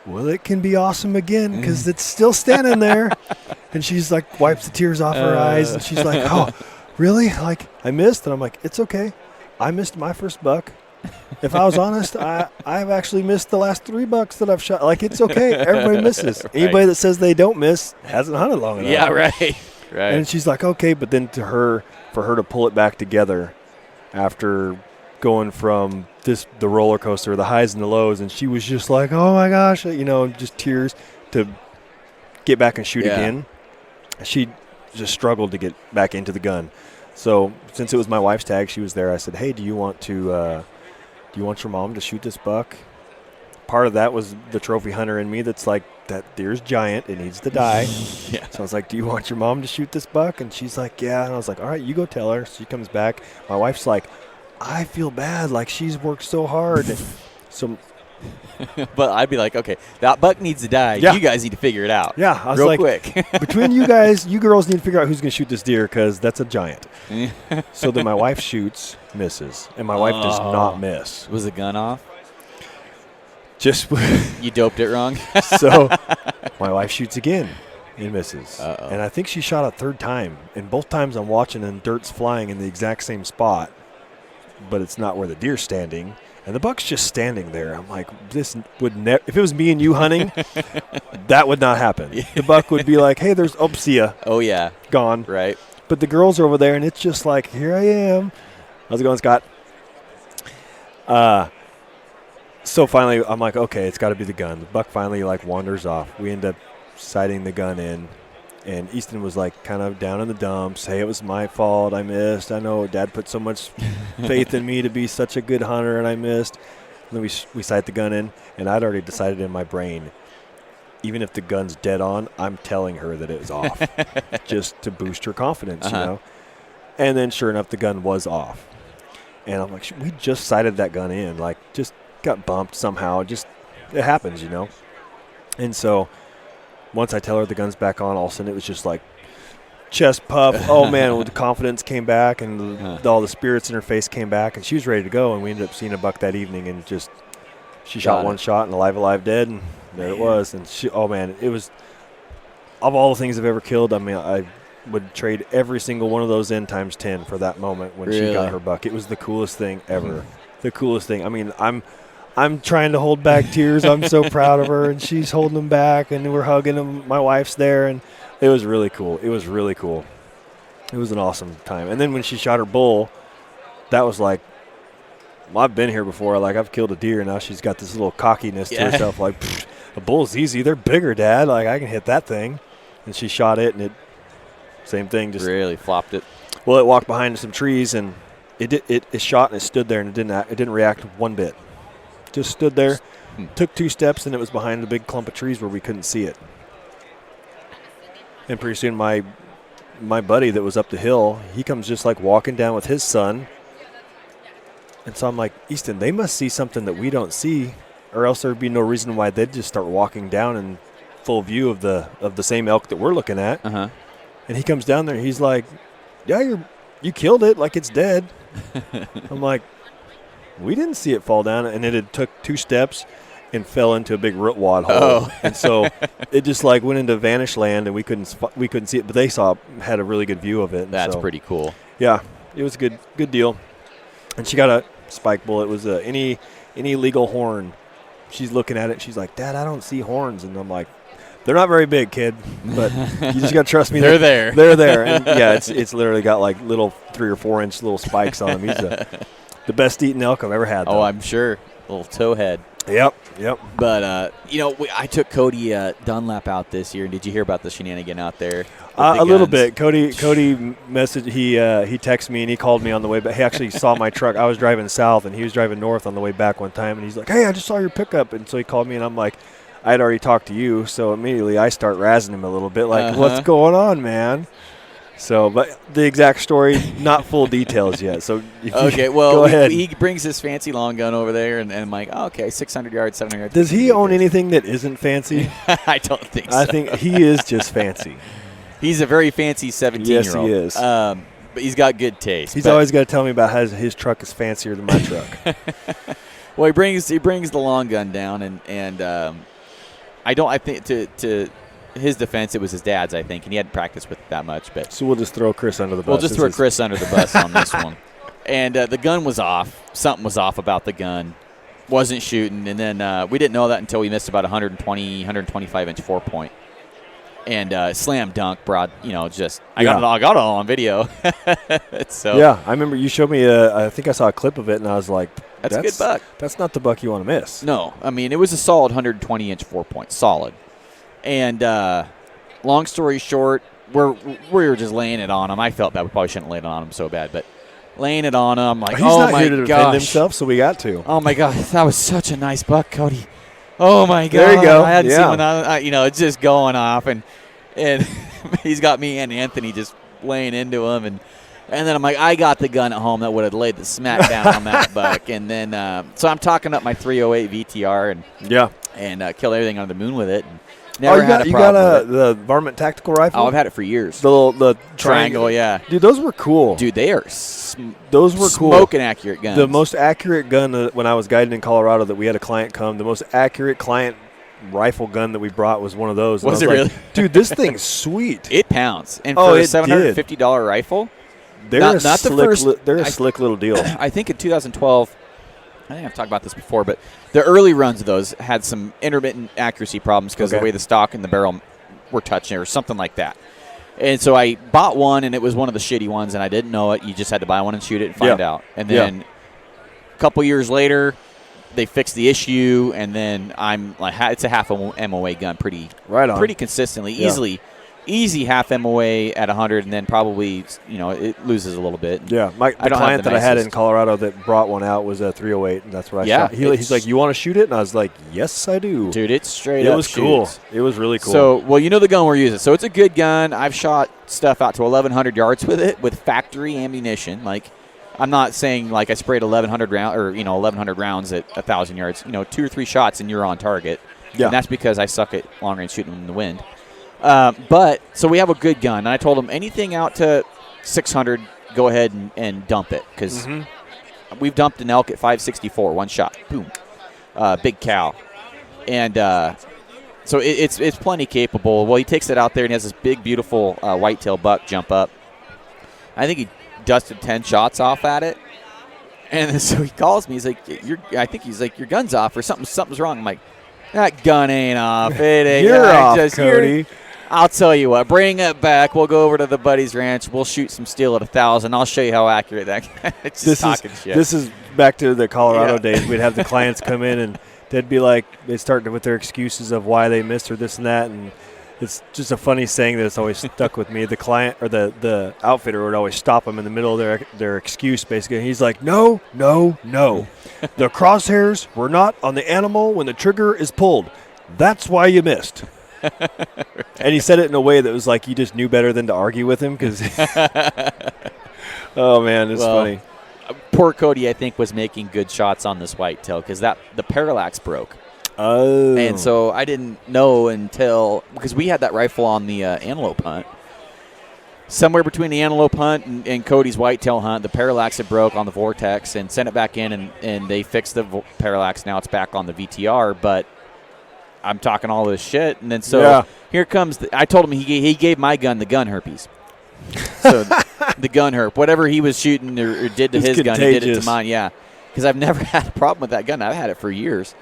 well, it can be awesome again because it's still standing there. And she's like, wipes the tears off her eyes, and she's like, oh, really? Like, I missed? And I'm like, it's okay. I missed my first buck. If I was honest, I've actually missed the last 3 bucks that I've shot. Like, it's okay. Everybody misses. Right. Anybody that says they don't miss hasn't hunted long enough. Yeah, right. And she's like, okay. But then for her to pull it back together after going from the roller coaster, the highs and the lows, and she was just like, oh my gosh, you know, just tears, to get back and shoot again. She just struggled to get back into the gun. So since it was my wife's tag, she was there. I said, hey, do you want your mom to shoot this buck? Part of that was the trophy hunter in me that's like, that deer's giant, it needs to die. So I was like, do you want your mom to shoot this buck? And she's like, yeah. And I was like, all right, you go tell her. So she comes back. My wife's like, I feel bad, like she's worked so hard. So, but I'd be like, okay, that buck needs to die. Yeah. You guys need to figure it out. Yeah, I was real like, quick. Between you guys, you girls need to figure out who's going to shoot this deer because that's a giant. So then my wife shoots, misses, and my wife does not miss. Was the gun off? Just you doped it wrong. So my wife shoots again and misses. Uh-oh. And I think she shot a 3rd time, and both times I'm watching and dirt's flying in the exact same spot, but it's not where the deer's standing, and the buck's just standing there. I'm like, this would never. If it was me and you hunting, that would not happen. The buck would be like, hey, see ya. Oh, yeah. Gone. Right. But the girls are over there, and it's just like, here I am. How's it going, Scott? So finally, I'm like, okay, it's got to be the gun. The buck finally, like, wanders off. We end up sighting the gun in. And Easton was, like, kind of down in the dumps. Hey, it was my fault. I missed. I know Dad put so much faith in me to be such a good hunter, and I missed. And then we sight the gun in, and I'd already decided in my brain, even if the gun's dead on, I'm telling her that it was off just to boost her confidence, you know. And then, sure enough, the gun was off. And I'm like, we just sighted that gun in. Like, just got bumped somehow. Just, it happens, you know. And so once I tell her the gun's back on, all of a sudden it was just like chest puff. Oh, man, the confidence came back, and all the spirits in her face came back, and she was ready to go. And we ended up seeing a buck that evening, and just she shot one shot and alive, dead, and there it was. And she, oh, man, it was, of all the things I've ever killed, I mean, I would trade every single one of those in times 10 for that moment when she got her buck. It was the coolest thing ever. The coolest thing. I mean, I'm trying to hold back tears. I'm so proud of her, and she's holding them back, and we're hugging them. My wife's there, and it was really cool. It was really cool. It was an awesome time. And then when she shot her bull, that was like, well, I've been here before. Like, I've killed a deer, and now she's got this little cockiness to herself. Like, a bull's easy. They're bigger, Dad. Like, I can hit that thing. And she shot it, and it, same thing. Just really flopped it. Well, it walked behind some trees, and it shot, and it stood there, and it didn't react one bit. Just stood there, took 2 steps, and it was behind a big clump of trees where we couldn't see it. And pretty soon my buddy that was up the hill, he comes just like walking down with his son. And so I'm like, Easton, they must see something that we don't see, or else there'd be no reason why they'd just start walking down in full view of the same elk that we're looking at. Uh-huh. And he comes down there, and he's like, yeah, you killed it, like it's dead. I'm like, we didn't see it fall down, and it had took 2 steps and fell into a big root wad hole. Oh. And so it just like went into vanish land, and we couldn't see it, but they had a really good view of it. That's pretty cool. Yeah, it was a good deal. And she got a spike bull. It was any legal horn. She's looking at it. She's like, Dad, I don't see horns. And I'm like, they're not very big, kid, but you just got to trust me. They're there. They're there. And yeah, it's literally got like little 3 or 4 inch little spikes on him. He's the best eating elk I've ever had, though. Oh, I'm sure. Little toe head. Yep. But, I took Cody Dunlap out this year. Did you hear about the shenanigan out there? A little bit. Cody messaged. He texted me and he called me on the way back. He actually saw my truck. I was driving south and he was driving north on the way back one time. And he's like, "Hey, I just saw your pickup." And so he called me and I'm like, I had already talked to you. So immediately I start razzing him a little bit, like, "What's going on, man?" So, but the exact story, not full details yet. So, okay, well, go ahead. He brings his fancy long gun over there, and I'm like, okay, 600 yards, 700 yards. Does he own anything that isn't fancy? I don't think so. I think he is just fancy. He's a very fancy 17-year-old. Yes, he is. But he's got good taste. He's always got to tell me about how his truck is fancier than my truck. Well, he brings the long gun down, and I think to his defense, it was his dad's, I think, and he hadn't practiced with it that much. But so we'll just throw Chris under the bus. We'll just throw Chris under the bus on this one. And the gun was off. Something was off about the gun. Wasn't shooting. And then we didn't know that until we missed about 125-inch 4-point. And slam dunk broad, I got it all on video. So yeah, I remember you showed me, I think I saw a clip of it, and I was like, that's a good buck. That's not the buck you want to miss. No, I mean, it was a solid 120-inch 4-point, solid. And long story short, we were just laying it on him. I felt bad. We probably shouldn't lay it on him so bad, but laying it on him, like, he's not my here to gosh. defend himself, so we got to. Oh, my God. That was such a nice buck, Cody. Oh, my God. There you go. I hadn't seen one. It's just going off. And he's got me and Anthony just laying into him. And then I'm like, I got the gun at home that would have laid the smack down on that buck. And then so I'm talking up my 308 VTR and killed everything under the moon with it. And never had a problem with it. The Varmint tactical rifle? Oh, I've had it for years. The triangle, yeah. Dude, those were cool. Dude, they are those were cool. Smoking accurate guns. The most accurate gun when I was guiding in Colorado that we had a client come, the most accurate client rifle gun that we brought was one of those. Was it really? Dude, this thing's sweet. It pounds. And for a $750 rifle, they're a slick little deal. I think in 2012, I think I've talked about this before, but the early runs of those had some intermittent accuracy problems because of the way the stock and the barrel were touching or something like that. And so I bought one, and it was one of the shitty ones, and I didn't know it. You just had to buy one and shoot it and find out. And then a couple years later, they fixed the issue, and then I'm like, it's a half MOA gun pretty consistently, easy half MOA at 100, and then probably, it loses a little bit. Yeah, the client that I had in Colorado that brought one out was a 308, and that's what I shot. He's like, "You want to shoot it?" And I was like, "Yes, I do." Dude, it's straight up. It was cool. It was really cool. So, the gun we're using. So it's a good gun. I've shot stuff out to 1,100 yards with it with factory ammunition. Like, I'm not saying like I sprayed 1,100 rounds at 1,000 yards. 2 or 3 shots and you're on target. Yeah, and that's because I suck at long range shooting in the wind. But so we have a good gun, and I told him anything out to 600, go ahead and dump it because we've dumped an elk at 564, one shot, boom, big cow, and so it's plenty capable. Well, he takes it out there and he has this big, beautiful whitetail buck jump up. I think he dusted 10 shots off at it, and so he calls me. He's like, "Your gun's off or something's wrong." I'm like, "That gun ain't off. It ain't. You're off, Cody." I'll tell you what. Bring it back. We'll go over to the buddy's ranch. We'll shoot some steel at 1,000. I'll show you how accurate that. It's just talking shit. This is back to the Colorado days. We'd have the clients come in and they'd be like, they start with their excuses of why they missed or this and that, and it's just a funny saying that it's always stuck with me. The client or the outfitter would always stop them in the middle of their excuse, basically. And he's like, no. The crosshairs were not on the animal when the trigger is pulled. That's why you missed. And he said it in a way that was like you just knew better than to argue with him because oh man, it's funny. Poor Cody, I think, was making good shots on this whitetail because the parallax broke. Oh. And so I didn't know until because we had that rifle on the antelope hunt. Somewhere between the antelope hunt and Cody's whitetail hunt, the parallax had broke on the Vortex and sent it back in, and they fixed the parallax. Now it's back on the VTR, but I'm talking all this shit, and then here comes. I told him he gave my gun the gun herpes. So the gun herp, whatever he was shooting or did to his gun, he did it to mine. Yeah, because I've never had a problem with that gun. I've had it for years.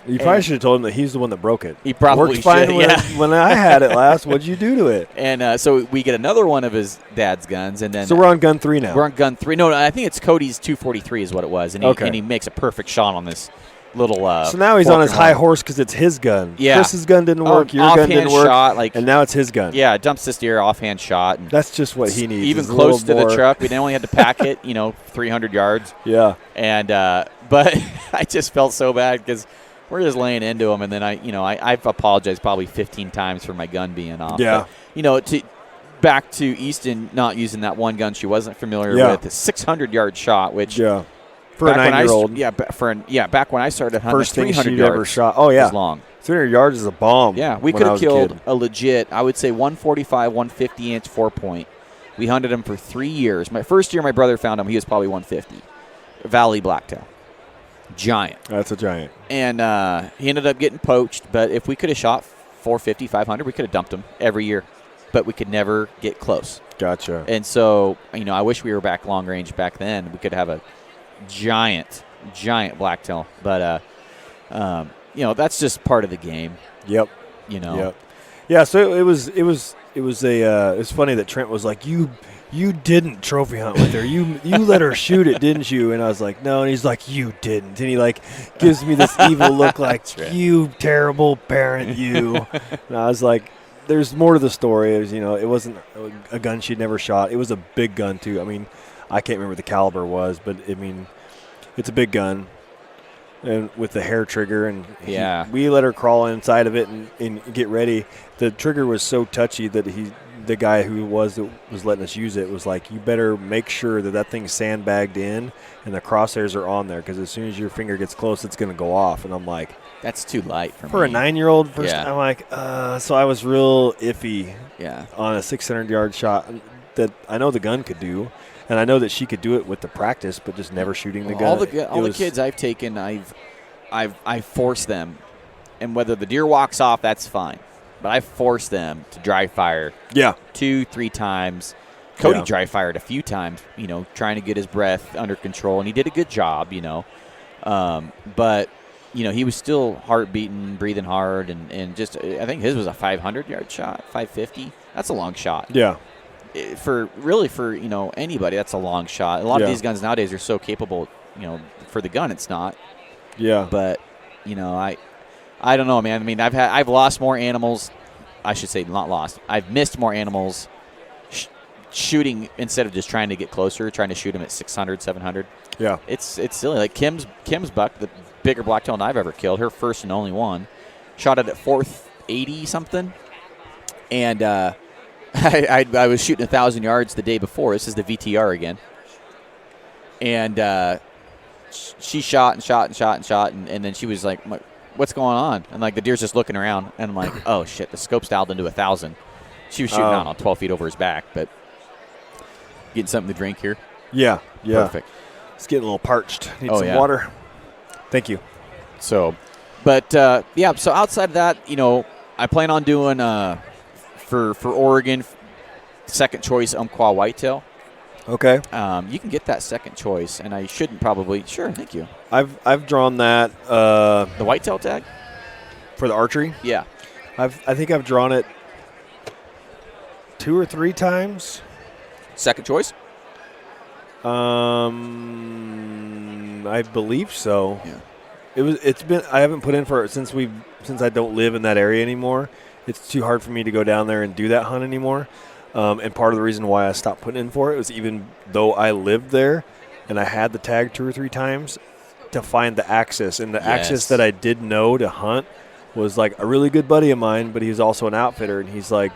You probably should have told him that he's the one that broke it. He probably worked fine should. when I had it last. What'd you do to it? And so we get another one of his dad's guns, and then so we're on gun 3 now. We're on gun 3. No, I think it's Cody's 243 is what it was, and he makes a perfect shot on this little. So now he's on his high horse because it's his gun. Yeah. Chris's gun didn't work. Your gun didn't work. Shot, and now it's his gun. Yeah, dumps this deer offhand shot. And that's just what he needs. Even close to the truck. We only had to pack it, 300 yards. Yeah. And but I just felt so bad because we're just laying into him, and then I've apologized probably 15 times for my gun being off. Yeah. But, back to Easton not using that one gun she wasn't familiar with, the 600-yard shot, which for a 9-year-old, back when I started hunting, first thing 300 she yards ever shot. Oh yeah, was long. 300 yards is a bomb. Yeah, we could have killed a legit, I would say 145, 150 inch 4-point. We hunted him for 3 years. My first year, my brother found him. He was probably 150. Valley blacktail, giant. That's a giant. And he ended up getting poached. But if we could have shot 450, 500, we could have dumped him every year. But we could never get close. Gotcha. And so, I wish we were back long range back then. We could have a giant blacktail. But, that's just part of the game. Yep. Yep. Yeah. So it was funny that Trent was like, you didn't trophy hunt with her. You let her shoot it, didn't you? And I was like, no. And he's like, you didn't. And he gives me this evil look like, right. You terrible parent, you. And I was like, there's more to the story. It wasn't a gun she'd never shot. It was a big gun too. I can't remember what the caliber was, but it's a big gun, and with the hair trigger. And we let her crawl inside of it and get ready. The trigger was so touchy that the guy who was letting us use it was like, you better make sure that thing's sandbagged in and the crosshairs are on there, because as soon as your finger gets close, it's going to go off. And I'm like, that's too light for me. A 9-year-old first. Yeah. I'm like, so I was real iffy on a 600-yard shot that I know the gun could do, and I know that she could do it with the practice, but just never shooting the gun. All the kids I've taken, I've forced them, and whether the deer walks off, that's fine. But I forced them to dry fire 2-3 times. Cody dry fired a few times, trying to get his breath under control, and he did a good job, But, he was still heart beating, breathing hard, and just, I think his was a 500-yard shot, 550. That's a long shot. Yeah. For anybody, that's a long shot. A lot of these guns nowadays are so capable, for the gun, it's not. Yeah. But, I don't know, man. I've lost more animals. I should say not lost. I've missed more animals shooting instead of just trying to get closer, trying to shoot them at 600, 700. Yeah. It's silly. Like Kim's buck, the bigger blacktail I've ever killed, her first and only one, shot it at 480 something. And I was shooting 1,000 yards the day before. This is the VTR again. And she shot and shot and shot and shot, and then she was like, what's going on? And the deer's just looking around, and I'm like, oh shit, the scope's dialed into 1,000. She was shooting on 12 feet over his back, but getting something to drink here. Yeah. Perfect. It's getting a little parched. Need some water. Thank you. So, but so outside of that, I plan on doing for Oregon second choice Umpqua whitetail. Okay. You can get that second choice, and I shouldn't probably. Sure, thank you. I've drawn that. The whitetail tag for the archery. Yeah. I think I've drawn it 2 or 3 times. Second choice. I believe so. Yeah. It's been. I haven't put in for it since I don't live in that area anymore. It's too hard for me to go down there and do that hunt anymore. And part of the reason why I stopped putting in for it was, even though I lived there and I had the tag 2 or 3 times, to find the access. And the access that I did know to hunt was like a really good buddy of mine, but he was also an outfitter. And he's like,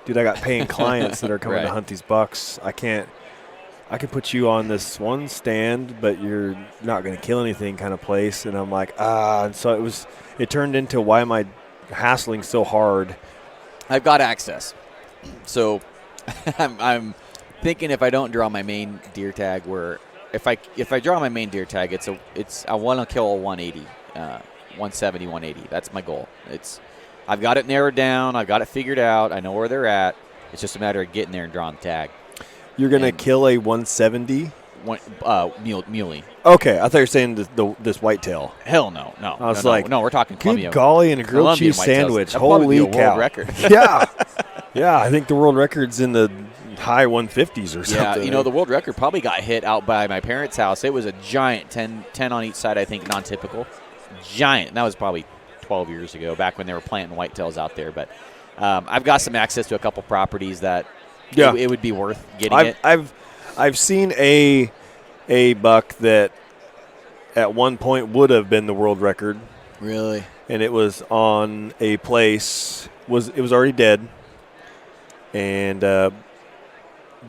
dude, I got paying clients that are coming to hunt these bucks. I can put you on this one stand, but you're not going to kill anything kind of place. And I'm like, and so it turned into, why am I hassling so hard? I've got access. So I'm thinking, if I don't draw my main deer tag, if I draw my main deer tag, I want to kill a 180, 170, 180. That's my goal. I've got it narrowed down. I've got it figured out. I know where they're at. It's just a matter of getting there and drawing the tag. You're going to kill a 170? Muley. Okay, I thought you were saying this whitetail. Hell no. I was like, no, we're talking Columbia. Good golly, and a grilled cheese sandwich. Holy cow. World record. Yeah, I think the world record's in the high 150s or something. Yeah, the world record probably got hit out by my parents' house. It was a giant 10 on each side, I think, non-typical. Giant. And that was probably 12 years ago, back when they were planting whitetails out there. But I've got some access to a couple properties that it would be worth getting I've seen a buck that at one point would have been the world record. Really? And it was on a place, it was already dead. And the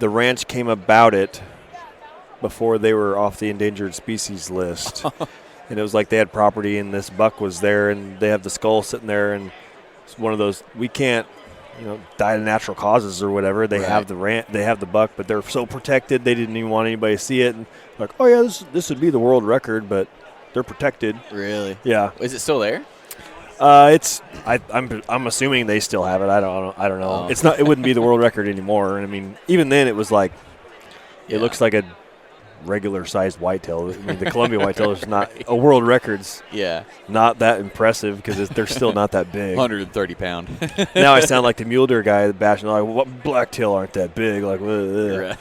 ranch came about it before they were off the endangered species list. And it was like they had property, and this buck was there, and they have the skull sitting there, and it's one of those, we can't, die of natural causes or whatever. They have they have the buck, but they're so protected they didn't even want anybody to see it. And like, oh yeah, this would be the world record, but they're protected. Really? Yeah. Is it still there? I'm assuming they still have it. I don't know. Oh. It's not. It wouldn't be the world record anymore. And I mean, even then, it was like, it looks like a regular-sized whitetail. I mean, the Columbia whitetail is not a world record's. Yeah. Not that impressive because they're still not that big. 130 pound. Now I sound like the mule deer guy bashing like, what blacktail aren't that big? Like, Right.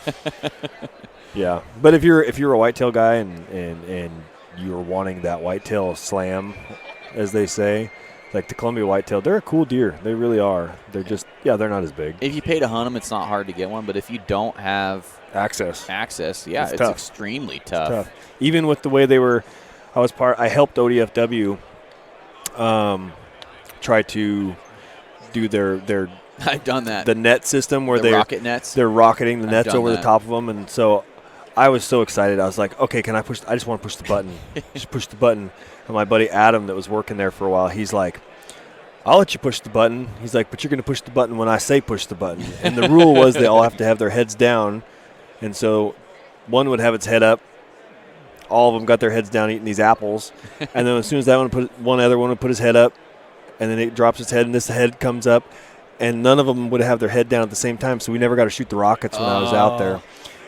Yeah. But if you're a whitetail guy and you're wanting that whitetail slam, as they say, like the Columbia whitetail, they're a cool deer. They really are. They're just, they're not as big. If you pay to hunt them, it's not hard to get one. But if you don't have access, it's tough. extremely tough. Even with the way they were, I helped ODFW try to do their I've done that. The net system where rocket nets. They're rocketing the nets over the top of them, and so I was so excited. I was like, okay, can I push? I just want to push the button. Just push the button. And my buddy Adam, that was working there for a while, he's like, I'll let you push the button. He's like, but you're going to push the button when I say push the button. And the rule was they all have to have their heads down. And so one would have its head up. All of them got their heads down eating these apples. And then as soon as that one other one would put his head up, and then it drops its head, and this head comes up. And none of them would have their head down at the same time, so we never got to shoot the rockets when I was out there.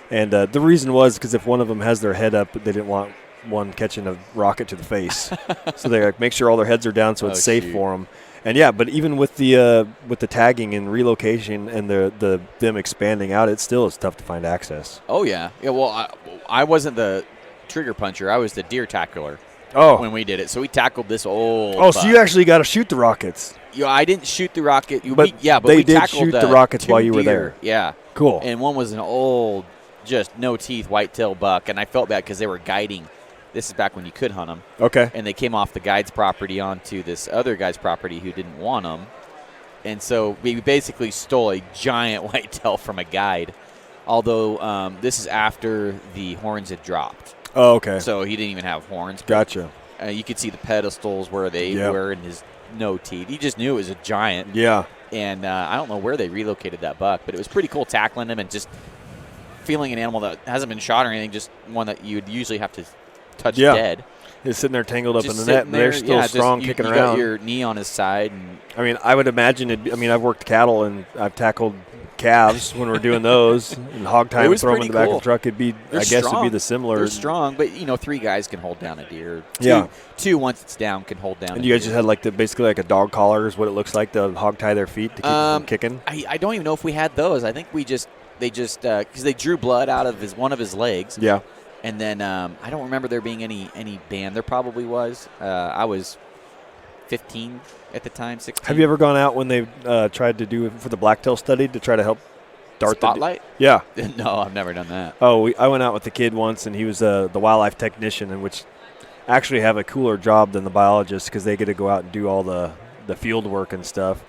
And the reason was because if one of them has their head up, they didn't want one catching a rocket to the face. So they make sure all their heads are down so it's safe for them. And but even with the tagging and relocation and them expanding out, it still is tough to find access. Oh yeah. Well, I wasn't the trigger puncher. I was the deer tackler. Oh, when we did it, so we tackled this old. Oh, so you actually got to shoot the rockets. I didn't shoot the rocket. But we did tackled shoot the rockets while you were deer. there. Yeah, cool. And one was an old, just no teeth whitetail buck, and I felt bad because they were guiding. This is back when you could hunt them. Okay. And they came off the guide's property onto this other guy's property who didn't want them, and so we basically stole a giant whitetail from a guide. Although this is after the horns had dropped. Oh, okay. So he didn't even have horns. Gotcha. You could see the pedestals where they were and his no teeth. You just knew it was a giant. Yeah. And I don't know where they relocated that buck, but it was pretty cool tackling him and just feeling an animal that hasn't been shot or anything, just one that you would usually have to touch dead. He's sitting there tangled up just in the net, and they're still strong, kicking you around. Got your knee on his side. And I mean, I would imagine I've worked cattle, and I've tackled calves when we're doing those, and hog tie and throw them in the back of the truck. It'd be, it'd be the similar. They're strong, but 3 guys can hold down a deer. Two once it's down can hold down. And you guys just had basically like a dog collar is what it looks like to hog tie their feet to keep them from kicking. I don't even know if we had those. I think they just because they drew blood out of one of his legs. Yeah. And then I don't remember there being any band. There probably was. I was 15 at the time, 16. Have you ever gone out when they tried to do it for the blacktail study to try to help dart spotlight? Yeah. No, I've never done that. Oh, I went out with the kid once, and he was the wildlife technician, and which actually have a cooler job than the biologists because they get to go out and do all the field work and stuff.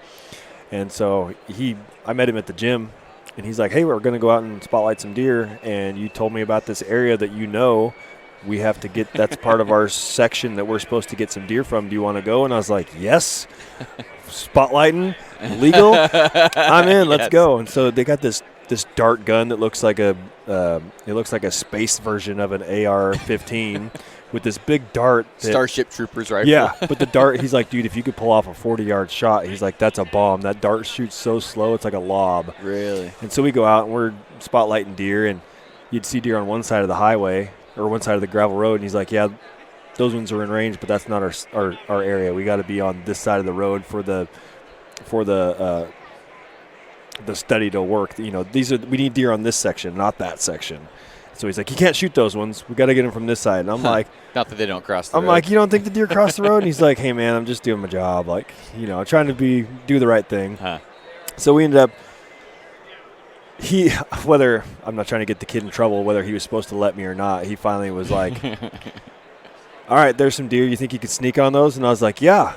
And so I met him at the gym. And he's like, hey, we're going to go out and spotlight some deer. And you told me about this area that we have to get. That's part of our section that we're supposed to get some deer from. Do you want to go? And I was like, yes. Spotlighting, legal. I'm in. Let's go. And so they got this dart gun that looks like a space version of an AR-15 with this big dart. Starship Troopers rifle. Yeah, but the dart, he's like, dude, if you could pull off a 40-yard shot, he's like, that's a bomb. That dart shoots so slow, it's like a lob. Really? And so we go out, and we're spotlighting deer, and you'd see deer on one side of the highway or one side of the gravel road, and he's like, yeah, those ones are in range, but that's not our area. We got to be on this side of the road for the the study to work. We need deer on this section, not that section. So he's like, you can't shoot those ones. We got to get them from this side. And I'm like, not that they don't cross the road. I'm like, you don't think the deer cross the road? And he's like, hey man, I'm just doing my job. Like, trying to do the right thing. So we ended up. I'm not trying to get the kid in trouble, whether he was supposed to let me or not, he finally was like, all right, there's some deer. You think you could sneak on those? And I was like, yeah.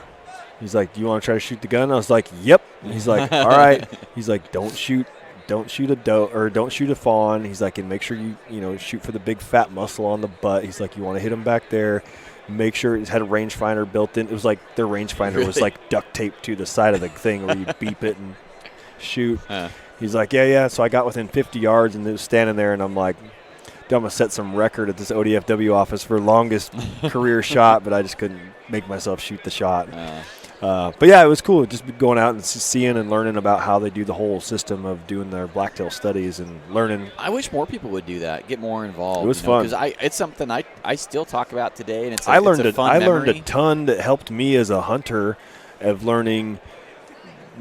He's like, do you want to try to shoot the gun? I was like, yep. And he's like, all right. He's like, don't shoot a doe or don't shoot a fawn. He's like, and make sure you shoot for the big fat muscle on the butt. He's like, you want to hit him back there. Make sure it had a rangefinder built in. It was like their rangefinder was like duct taped to the side of the thing where you beep it and shoot. He's like, yeah. So I got within 50 yards and it was standing there, and I'm like, dude, I'm going to set some record at this ODFW office for longest career shot, but I just couldn't make myself shoot the shot. But, yeah, it was cool just going out and seeing and learning about how they do the whole system of doing their blacktail studies and learning. I wish more people would do that, get more involved. It was fun. Because it's something I still talk about today, and I learned a ton that helped me as a hunter of learning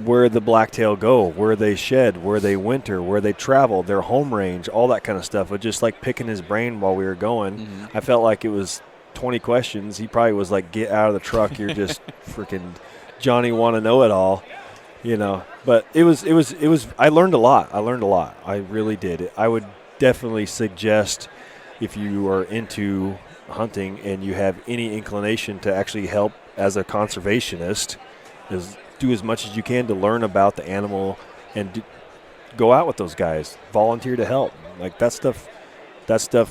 where the blacktail go, where they shed, where they winter, where they travel, their home range, all that kind of stuff. But just like picking his brain while we were going, I felt like it was 20 questions. He probably was like, get out of the truck. You're just freaking Johnny want-to-know-it-all, But it was. I learned a lot. I really did. I would definitely suggest, if you are into hunting and you have any inclination to actually help as a conservationist, is do as much as you can to learn about the animal and go out with those guys. Volunteer to help. Like that stuff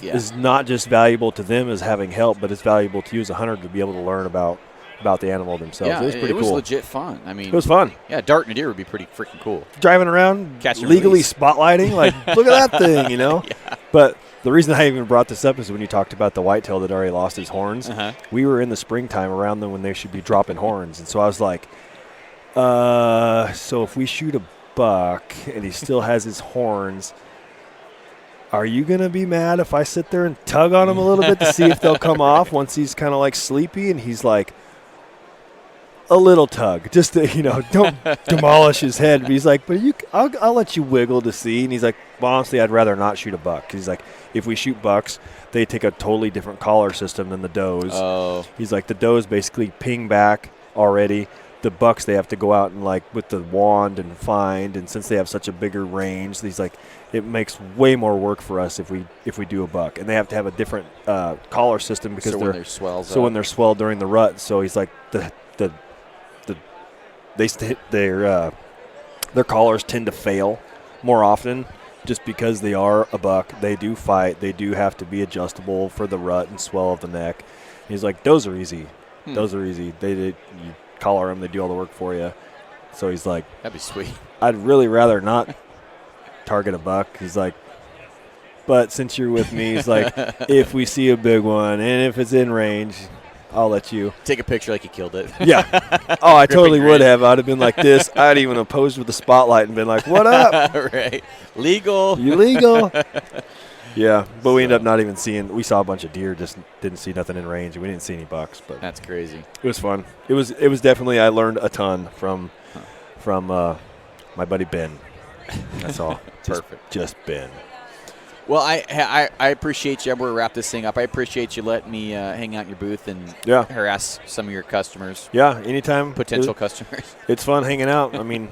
is not just valuable to them as having help, but it's valuable to you as a hunter to be able to learn about the animal themselves. Yeah, it was pretty cool. It was legit fun. I mean, it was fun. Yeah, darting a deer would be pretty freaking cool. Driving around, legally spotlighting, like, look at that thing, Yeah. But the reason I even brought this up is when you talked about the whitetail that already lost his horns. We were in the springtime around them when they should be dropping horns. And so I was like, so if we shoot a buck and he still has his horns, are you going to be mad if I sit there and tug on him a little bit to see if they'll come off once he's kind of like sleepy? And he's like, a little tug, just to, don't demolish his head. But he's like, but I'll let you wiggle to see. And he's like, well, honestly, I'd rather not shoot a buck. He's like, if we shoot bucks, they take a totally different collar system than the does. Oh. He's like, the does basically ping back already. The bucks, they have to go out and like with the wand and find, and since they have such a bigger range, he's like, it makes way more work for us if we do a buck, and they have to have a different collar system because when they're swelled during the rut. So he's like their collars tend to fail more often just because they are a buck. They do fight. They do have to be adjustable for the rut and swell of the neck. And he's like, those are easy. Those are easy. You collar them, they do all the work for you. So he's like, that'd be sweet. I'd really rather not target a buck. He's like, but since you're with me, he's like, if we see a big one and if it's in range, I'll let you take a picture like you killed it. Yeah. Oh, I totally would have. I'd have been like this. I'd even have posed with the spotlight and been like, what up? Right. Legal. You legal. Yeah, but we ended up not even seeing. We saw a bunch of deer, just didn't see nothing in range. We didn't see any bucks, but that's crazy. It was fun. It was definitely. I learned a ton from my buddy Ben. That's all. Perfect. Just Ben. Well, I appreciate you. We're going to wrap this thing up. I appreciate you letting me hang out in your booth and harass some of your customers. Yeah, anytime. Potential customers. It's fun hanging out. I mean,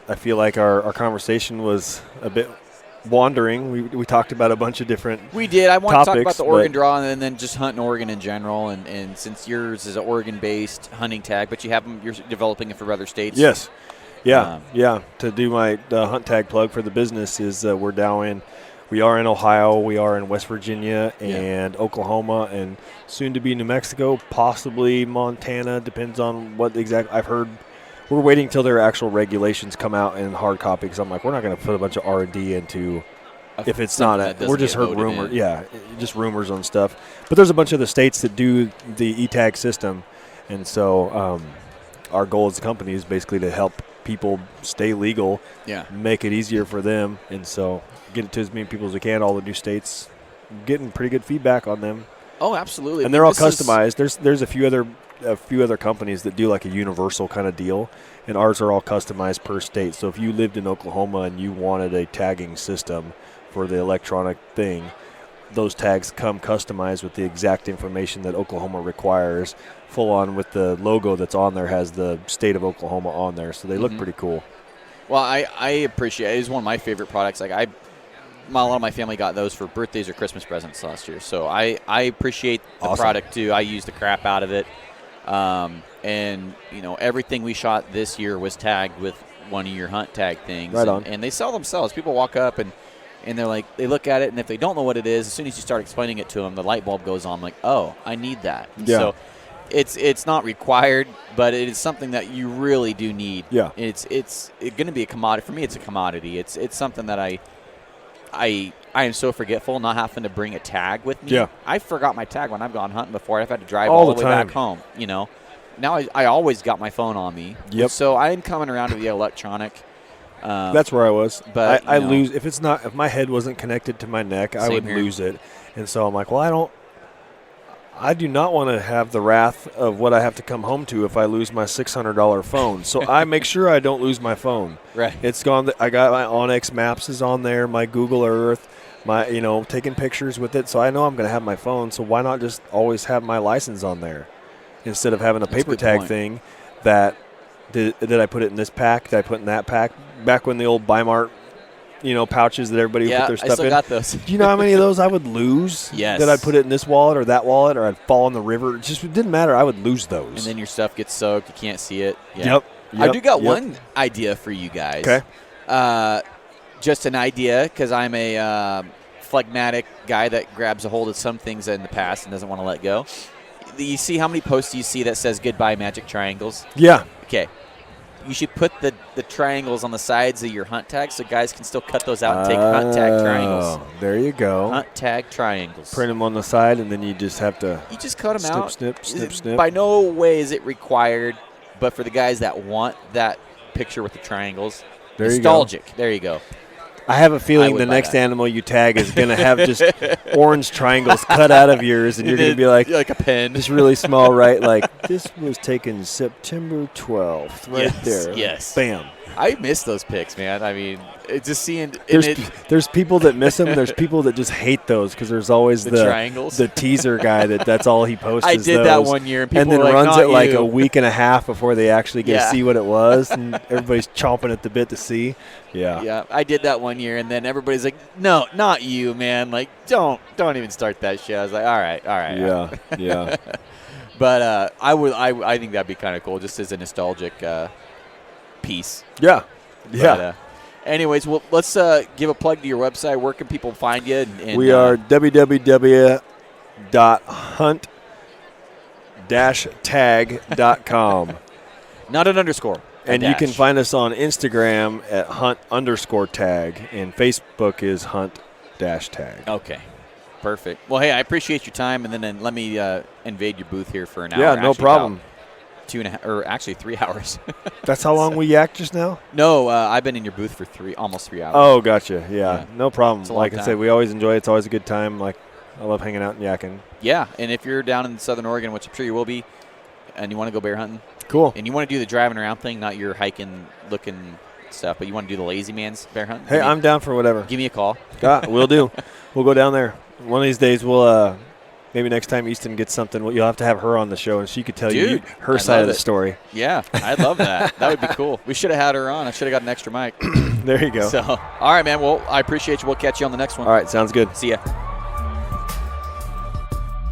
I feel like our conversation was a bit wandering. We talked about a bunch of different We did. I want topics, to talk about the Oregon draw and then just hunting Oregon in general. And since yours is an Oregon-based hunting tag, but you're developing it for other states. Yes. Yeah. To do my hunt tag plug for the business is we are in Ohio, we are in West Virginia and Oklahoma, and soon to be New Mexico, possibly Montana. Depends on what exact. I've heard. We're waiting until their actual regulations come out in hard copy because I'm like, we're not going to put a bunch of R&D into if it's not. We're just heard rumors. Yeah, just rumors on stuff. But there's a bunch of the states that do the e-tag system, and so our goal as a company is basically to help people stay legal, make it easier for them, and so get it to as many people as we can. All the new states, getting pretty good feedback on them. Oh, absolutely. And they're all customized. There's a few other a few other companies that do like a universal kind of deal, and ours are all customized per state. So if you lived in Oklahoma and you wanted a tagging system for the electronic thing, those tags come customized with the exact information that Oklahoma requires, full on with the logo that's on there has the state of Oklahoma on there. So they look pretty cool. Well, I appreciate it. It's one of my favorite products. Like a lot of my family got those for birthdays or Christmas presents last year. So I appreciate the product too. I use the crap out of it. And everything we shot this year was tagged with one of your hunt tag things. Right on. And they sell themselves. People walk up and they're like, they look at it, and if they don't know what it is, as soon as you start explaining it to them, the light bulb goes on. I'm like, oh, I need that. Yeah. So it's not required, but it is something that you really do need. Yeah. It's going to be a commodity. For me, it's a commodity. It's something that I am so forgetful not having to bring a tag with me. Yeah. I forgot my tag when I've gone hunting before. I've had to drive all the the way time back home, Now I always got my phone on me. Yep. So I'm coming around to the electronic. That's where I was. But I lose if my head wasn't connected to my neck, I would lose it. And so I'm like, well, I do not want to have the wrath of what I have to come home to if I lose my $600 phone. So I make sure I don't lose my phone. Right. It's gone. I got my Onyx Maps is on there, my Google Earth, my taking pictures with it. So I know I'm going to have my phone. So why not just always have my license on there instead of having a paper tag thing that did I put it in this pack? Did I put it in that pack? Back when the old Bi-Mart, pouches that everybody would put their stuff in. I still got those. Do you know how many of those I would lose? Yes. That I'd put it in this wallet or that wallet, or I'd fall in the river. It didn't matter. I would lose those. And then your stuff gets soaked. You can't see it. Yeah. Yep. I do got one idea for you guys. Okay. Just an idea, because I'm a phlegmatic guy that grabs a hold of some things in the past and doesn't want to let go. You see how many posts do you see that says goodbye magic triangles? Yeah. Okay. You should put the triangles on the sides of your hunt tags so guys can still cut those out and take hunt tag triangles. There you go. Hunt tag triangles. Print them on the side, and then you just have to cut them out. Snip. By no way is it required, but for the guys that want that picture with the triangles, nostalgic. There you go. I have a feeling the next animal you tag is going to have just orange triangles cut out of yours, and you're going to be like a pen. Just really small, right? Like, this was taken September 12th, right there. Yes. Bam. I miss those pics, man. I mean, it's just seeing. There's people that miss them. There's people that just hate those because there's always the triangles. The teaser guy that's all he posts. I did that one year, and then runs it like a week and a half before they actually get to see what it was, and everybody's chomping at the bit to see. Yeah. Yeah, I did that one year, and then everybody's like, "No, not you, man! Like, don't even start that shit." I was like, "All right." Yeah. But I think that'd be kind of cool, just as a nostalgic piece. Yeah. But, anyways, well, let's give a plug to your website. Where can people find you? We are www.hunt-tag.com. Not an underscore. And you can find us on Instagram at hunt_tag, and Facebook is hunt-tag. Okay. Perfect. Well, hey, I appreciate your time, and then let me invade your booth here for an hour. Yeah, no problem. 2.5, or actually 3 hours. That's how long we yacked just now? No, I've been in your booth for almost 3 hours. Oh, gotcha. Yeah. No problem. Like I said, we always enjoy it. It's always a good time. Like, I love hanging out and yakking. Yeah, and if you're down in Southern Oregon, which I'm sure you will be, and you want to go bear hunting, cool. And you want to do the driving around thing, not your hiking looking stuff, but you want to do the lazy man's bear hunting. Hey, I'm down for whatever. Give me a call. We'll do. We'll go down there. One of these days, we'll maybe next time Easton gets something, you'll have to have her on the show, and she could tell you her side of the story. Yeah, I'd love that. That would be cool. We should have had her on. I should have got an extra mic. There you go. So, all right, man. Well, I appreciate you. We'll catch you on the next one. All right, sounds good. See ya.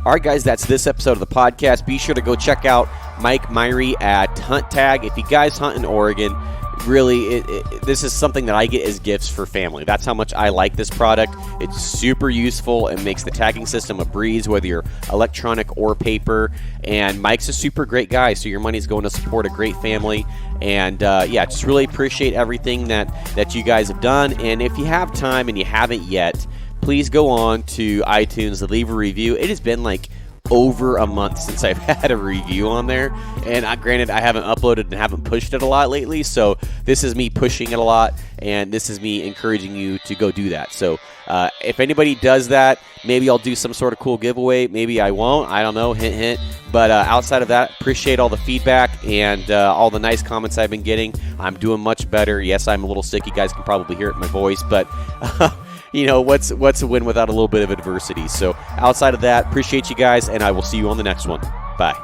All right, guys, that's this episode of the podcast. Be sure to go check out Mike Myrie at Hunt Tag. If you guys hunt in Oregon, really, this is something that I get as gifts for family. That's how much I like this product. It's super useful. It makes the tagging system a breeze, whether you're electronic or paper. And Mike's a super great guy, so your money's going to support a great family. And, just really appreciate everything that you guys have done. And if you have time and you haven't yet, please go on to iTunes and leave a review. It has been like over a month since I've had a review on there. And granted, I haven't uploaded and haven't pushed it a lot lately, so this is me pushing it a lot, and this is me encouraging you to go do that. So if anybody does that, maybe I'll do some sort of cool giveaway. Maybe I won't. I don't know. Hint, hint. But outside of that, appreciate all the feedback and all the nice comments I've been getting. I'm doing much better. Yes, I'm a little sick. You guys can probably hear it in my voice, but what's a win without a little bit of adversity? So outside of that, appreciate you guys, and I will see you on the next one. Bye.